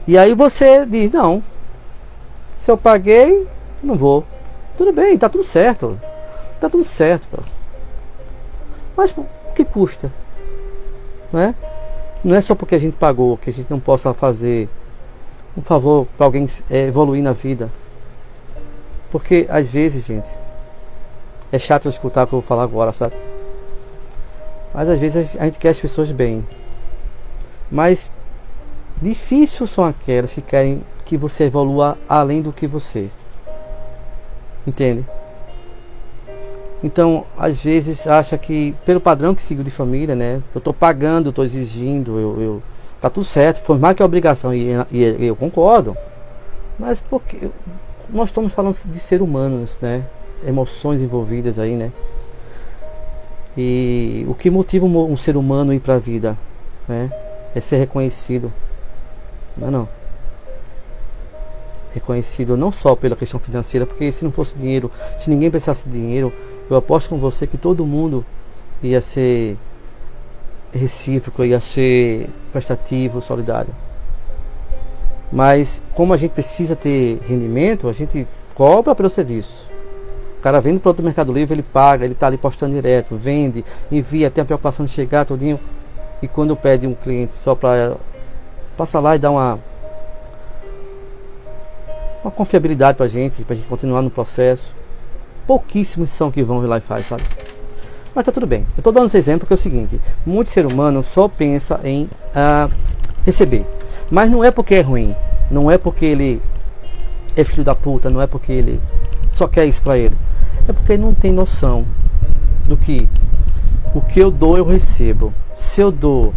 E aí você diz, não, se eu paguei, não vou. Tudo bem, tá tudo certo. Tá tudo certo, pô. Mas o que custa? Não é? Não é só porque a gente pagou que a gente não possa fazer um favor para alguém evoluir na vida. Porque às vezes, gente, é chato eu escutar o que eu vou falar agora, sabe? Mas às vezes a gente quer as pessoas bem. Mas difícil são aquelas que querem que você evolua além do que você. Entende? Então, às vezes acha que pelo padrão que sigo de família, né? Eu estou pagando, estou exigindo, tá tudo certo, foi mais que a obrigação e eu concordo. Mas porque nós estamos falando de ser humanos, né? Emoções envolvidas aí, né? E o que motiva um ser humano a ir para a vida, né? É ser reconhecido. Não. Reconhecido não só pela questão financeira, porque se não fosse dinheiro, se ninguém precisasse de dinheiro, eu aposto com você que todo mundo ia ser recíproco, ia ser prestativo, solidário. Mas como a gente precisa ter rendimento, a gente cobra pelo serviço. O cara vende produto do Mercado Livre, ele paga, ele está ali postando direto, vende, envia, tem a preocupação de chegar todinho. E quando pede um cliente só para passar lá e dar uma confiabilidade pra gente continuar no processo, pouquíssimos são que vão lá e faz, sabe? Mas tá tudo bem. Eu tô dando esse exemplo porque é o seguinte: muito ser humano só pensa em receber. Mas não é porque é ruim, não é porque ele é filho da puta, não é porque ele só quer isso pra ele. É porque ele não tem noção do que o que eu dou eu recebo. Se eu dou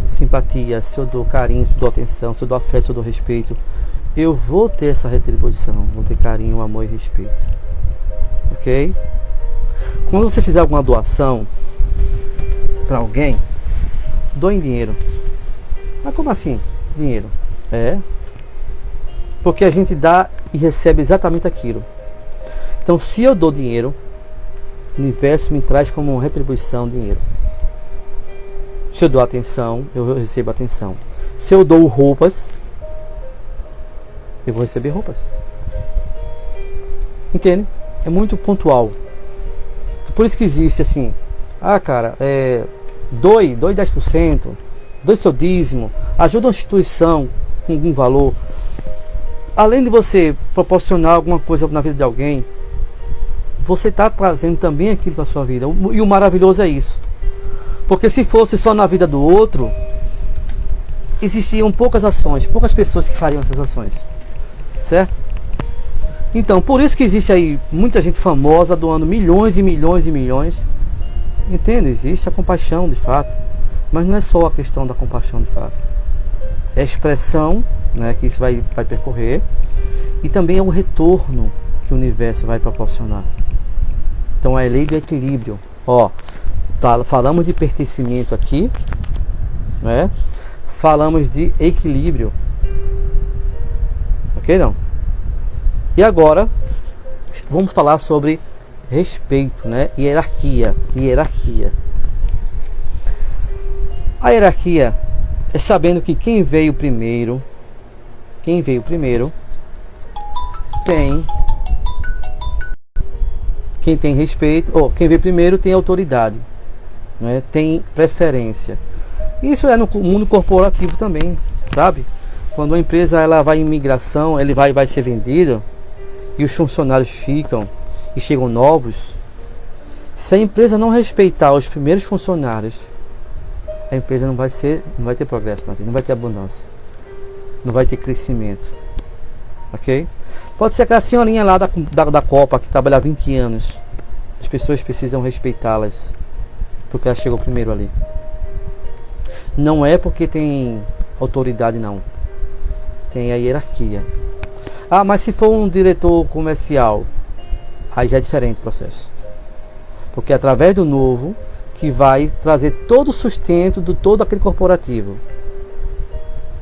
simpatia, se eu dou carinho, se eu dou atenção, se eu dou afeto, se eu dou respeito, eu vou ter essa retribuição, vou ter carinho, amor e respeito. Ok? Quando você fizer alguma doação para alguém, doe em dinheiro. Mas como assim? Dinheiro? Porque a gente dá e recebe exatamente aquilo. Então, se eu dou dinheiro, o universo me traz como retribuição dinheiro. Se eu dou atenção, eu recebo atenção. Se eu dou roupas, eu vou receber roupas. Entende? É muito pontual. Por isso que existe assim, cara, doe 10%, doe seu dízimo, ajuda uma instituição com algum valor. Além de você proporcionar alguma coisa na vida de alguém, você está trazendo também aquilo para a sua vida. E o maravilhoso é isso. Porque se fosse só na vida do outro, existiam poucas ações, poucas pessoas que fariam essas ações. Certo? Então, por isso que existe aí muita gente famosa doando milhões e milhões e milhões. Entende? Existe a compaixão de fato. Mas não é só a questão da compaixão de fato. É a expressão, né, que isso vai percorrer. E também é o retorno que o universo vai proporcionar. Então é a lei do equilíbrio. Falamos de pertencimento aqui, né? Falamos de equilíbrio. Ok, não? E agora vamos falar sobre respeito, né? Hierarquia. A hierarquia é sabendo que quem veio primeiro quem tem respeito, ou quem veio primeiro tem autoridade, né? Tem preferência. Isso é no mundo corporativo também, sabe? Quando a empresa ela vai em migração, ele vai ser vendido e os funcionários ficam e chegam novos. Se a empresa não respeitar os primeiros funcionários, a empresa não vai ter progresso na vida, não vai ter abundância, não vai ter crescimento, ok? Pode ser aquela senhorinha lá da Copa que trabalha há 20 anos, as pessoas precisam respeitá-las porque ela chegou primeiro ali. Não é porque tem autoridade, não, tem a hierarquia. Ah, mas se for um diretor comercial, aí já é diferente o processo, porque é através do novo que vai trazer todo o sustento de todo aquele corporativo,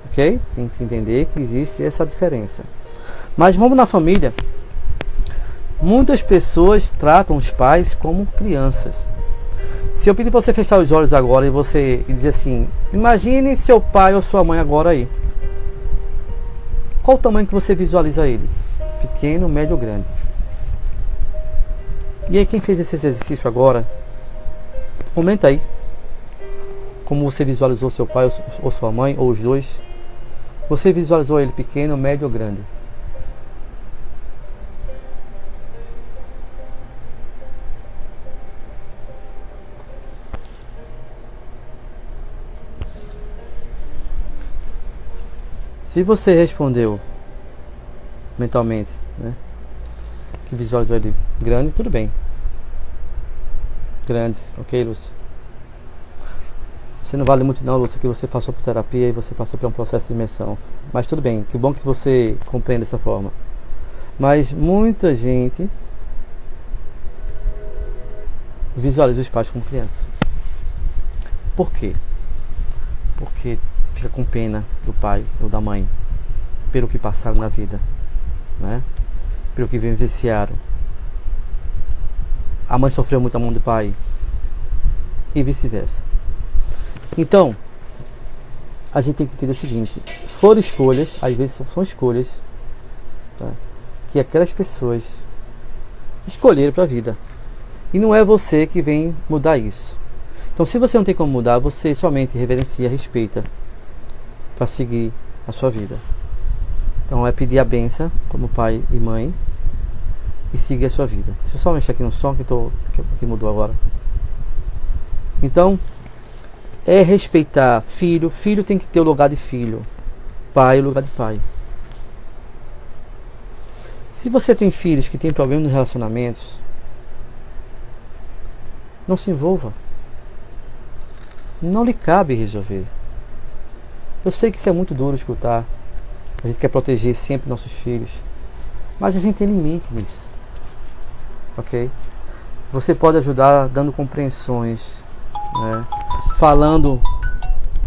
ok? Tem que entender que existe essa diferença. Mas vamos na família. Muitas pessoas tratam os pais como crianças. Se eu pedir para você fechar os olhos agora e dizer assim, imagine seu pai ou sua mãe agora aí. Qual o tamanho que você visualiza ele? Pequeno, médio ou grande? E aí, quem fez esse exercício agora, comenta aí como você visualizou seu pai ou sua mãe, ou os dois. Você visualizou ele pequeno, médio ou grande? Se você respondeu mentalmente, né, que visualizou ele grande, tudo bem. Grande, ok, Lúcia? Você não vale muito não, Lúcia, que você passou por terapia e você passou por um processo de imersão. Mas tudo bem, que bom que você compreende dessa forma. Mas muita gente visualiza os pais como criança. Por quê? Porque fica com pena do pai ou da mãe pelo que passaram na vida, né? Pelo que vivenciaram. A mãe sofreu muito a mão do pai e vice-versa. Então, a gente tem que entender o seguinte: foram escolhas, às vezes são escolhas, tá, que aquelas pessoas escolheram para a vida, e não é você que vem mudar isso. Então, se você não tem como mudar, você somente reverencia, respeita para seguir a sua vida. Então, é pedir a bênção como pai e mãe e seguir a sua vida. Deixa eu só mexer aqui no som que mudou agora. Então, é respeitar filho. Filho tem que ter o lugar de filho, pai o lugar de pai. Se você tem filhos que têm problemas nos relacionamentos, não se envolva. Não lhe cabe resolver. Eu sei que isso é muito duro escutar. A gente quer proteger sempre nossos filhos, mas a gente tem limite nisso, ok? Você pode ajudar dando compreensões, né? Falando,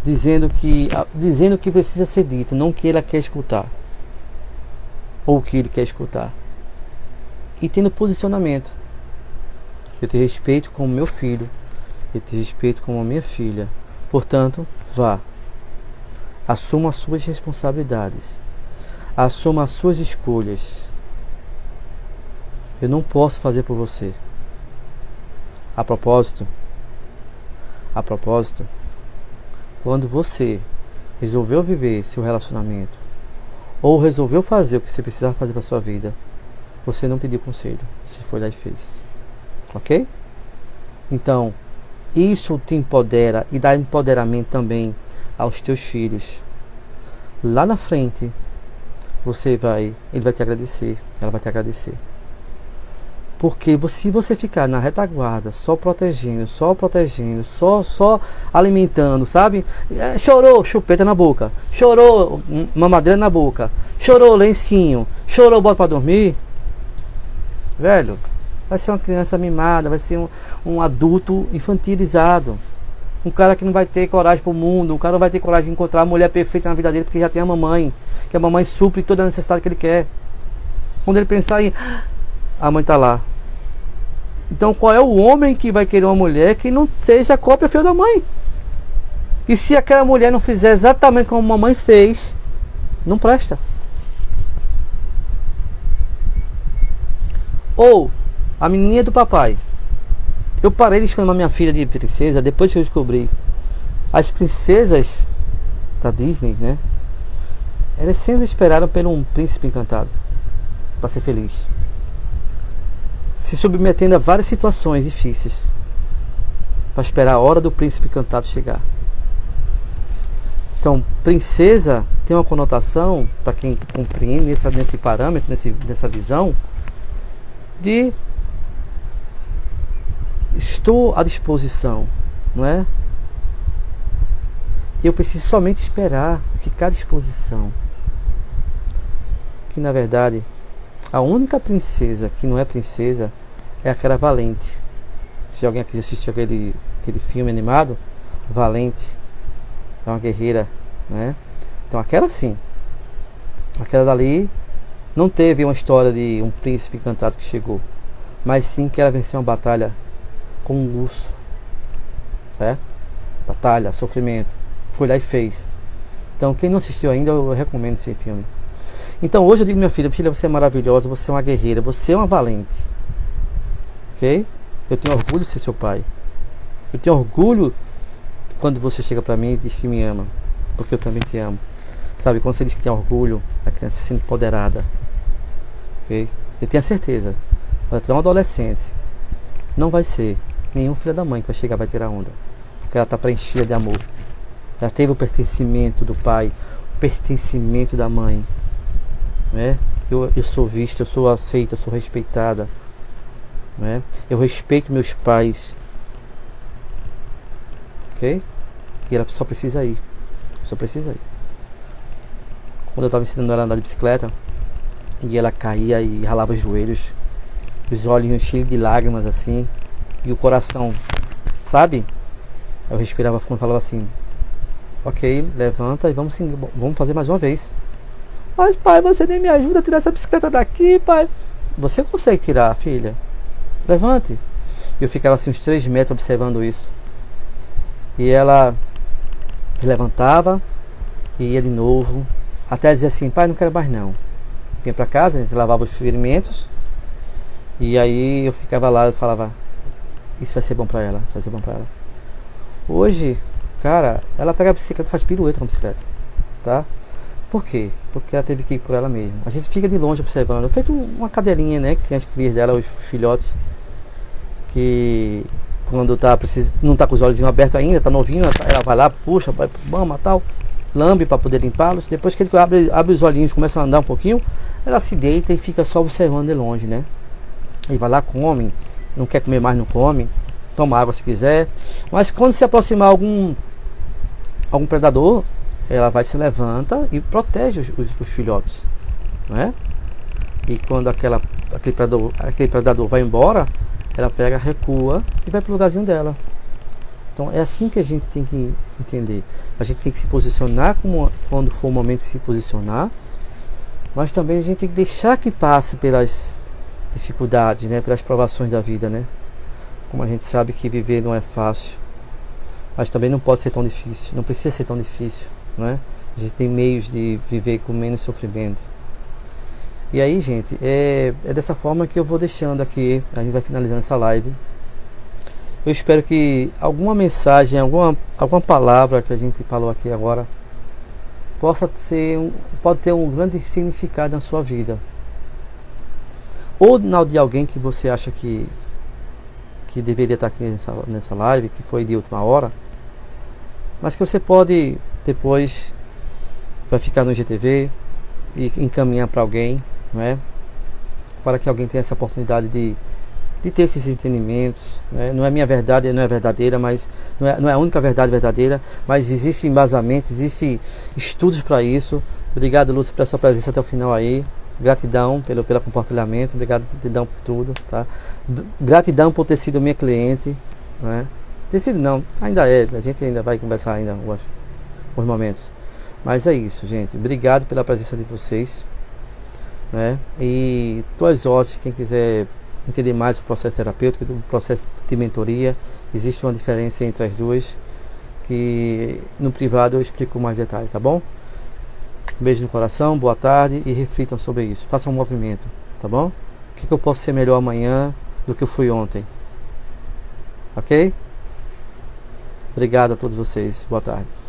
dizendo que precisa ser dito, não que ele quer escutar, ou o que ele quer escutar, e tendo posicionamento. Eu te respeito como meu filho, eu te respeito como a minha filha, portanto, vá, assuma as suas responsabilidades, assuma as suas escolhas. Eu não posso fazer por você. A propósito, quando você resolveu viver seu relacionamento, ou resolveu fazer o que você precisava fazer para sua vida, você não pediu conselho, você foi lá e fez, ok? Então, isso te empodera e dá empoderamento também aos teus filhos. Lá na frente, ele vai te agradecer, ela vai te agradecer. Porque se você ficar na retaguarda, só protegendo, só alimentando, sabe? Chorou, chupeta na boca. Chorou, mamadeira na boca. Chorou, lencinho. Chorou, bota pra dormir. Velho, vai ser uma criança mimada, vai ser um adulto infantilizado. Um cara que não vai ter coragem pro mundo. Um cara não vai ter coragem de encontrar a mulher perfeita na vida dele, porque já tem a mamãe. Que a mamãe supre toda a necessidade que ele quer. Quando ele pensar em... a mãe tá lá. Então, qual é o homem que vai querer uma mulher que não seja a cópia fiel da mãe? E se aquela mulher não fizer exatamente como a mamãe fez, não presta. Ou a menininha do papai. Eu parei de chamar minha filha de princesa depois que eu descobri As princesas da Disney, né? Elas sempre esperaram por um príncipe encantado para ser feliz, se submetendo a várias situações difíceis para esperar a hora do príncipe encantado chegar. Então, princesa tem uma conotação, para quem compreende nesse parâmetro, nessa visão, de estou à disposição, não é? Eu preciso somente esperar, ficar à disposição. Que na verdade, a única princesa que não é princesa é aquela Valente. Se alguém aqui já assistiu aquele filme animado, Valente, é uma guerreira, né? Então aquela sim, aquela dali não teve uma história de um príncipe encantado que chegou, mas sim que ela venceu uma batalha com um urso, certo? Batalha, sofrimento, foi lá e fez. Então quem não assistiu ainda, eu recomendo esse filme. Então hoje eu digo, minha filha, você é maravilhosa, você é uma guerreira, você é uma valente, ok? Eu tenho orgulho de ser seu pai. Eu tenho orgulho quando você chega pra mim e diz que me ama, porque eu também te amo. Sabe, quando você diz que tem orgulho, a criança se sente empoderada, ok? Eu tenho a certeza, quando tiver um adolescente, não vai ser nenhum filho da mãe que vai chegar e vai tirar onda, porque ela está preenchida de amor. Ela teve o pertencimento do pai, o pertencimento da mãe, né? Eu sou vista, eu sou aceita, eu sou respeitada, né? Eu respeito meus pais, ok? E ela só precisa ir, só precisa ir. Quando eu estava ensinando ela a andar de bicicleta e ela caía e ralava os joelhos, os olhos cheios de lágrimas assim, e o coração, sabe? Eu respirava fundo e falava assim: ok, levanta e vamos fazer mais uma vez. Mas pai, você nem me ajuda a tirar essa bicicleta daqui, pai. Você consegue tirar, filha? Levante. E eu ficava assim uns 3 metros observando isso. E ela levantava e ia de novo, até dizer assim: pai, não quero mais não. Vinha pra casa, a gente lavava os ferimentos. E aí eu ficava lá e falava: isso vai ser bom pra ela, isso vai ser bom pra ela. Hoje, cara, ela pega a bicicleta e faz pirueta com a bicicleta, tá? Por quê? Porque ela teve que ir por ela mesma. A gente fica de longe observando. Feito uma cadelinha, né? Que tem as crias dela, os filhotes, que quando não tá com os olhos abertos ainda, tá novinho, ela vai lá, puxa, vai, mama, tal, lambe para poder limpá-los. Depois que ele abre os olhinhos, começa a andar um pouquinho, ela se deita e fica só observando de longe, né? Aí vai lá, come, não quer comer mais, não come, toma água se quiser. Mas quando se aproximar algum predador, ela vai, se levanta e protege os filhotes, não é? E quando aquele predador vai embora, ela pega, recua e vai para o lugarzinho dela. Então é assim que a gente tem que entender. A gente tem que se posicionar quando for o momento de se posicionar, mas também a gente tem que deixar que passe pelas dificuldades, né? Pelas provações da vida, né? Como a gente sabe que viver não é fácil, mas também não pode ser tão difícil, não precisa ser tão difícil, não é? A gente tem meios de viver com menos sofrimento. E aí, gente, é dessa forma que eu vou deixando aqui. A gente vai finalizando essa live. Eu espero que alguma mensagem, alguma palavra que a gente falou aqui agora pode ter um grande significado na sua vida, ou na de alguém que você acha que deveria estar aqui nessa live, que foi de última hora, mas que você pode depois vai ficar no IGTV e encaminhar para alguém, não é? Para que alguém tenha essa oportunidade de ter esses entendimentos, né? Não é minha verdade, não é verdadeira, mas não é a única verdade verdadeira, mas existe embasamento, existe estudos para isso. Obrigado, Lúcia, pela sua presença até o final aí. Gratidão pelo compartilhamento, gratidão por tudo, tá? Gratidão por ter sido minha cliente, né? Ter sido não, ainda é, a gente ainda vai conversar ainda alguns momentos. Mas é isso, gente. Obrigado pela presença de vocês, né? E tuas ordens, quem quiser entender mais o processo terapêutico, o processo de mentoria, existe uma diferença entre as duas, que no privado eu explico mais detalhes, tá bom? Beijo no coração, boa tarde e reflitam sobre isso. Façam um movimento, tá bom? O que eu posso ser melhor amanhã do que eu fui ontem? Ok? Obrigado a todos vocês. Boa tarde.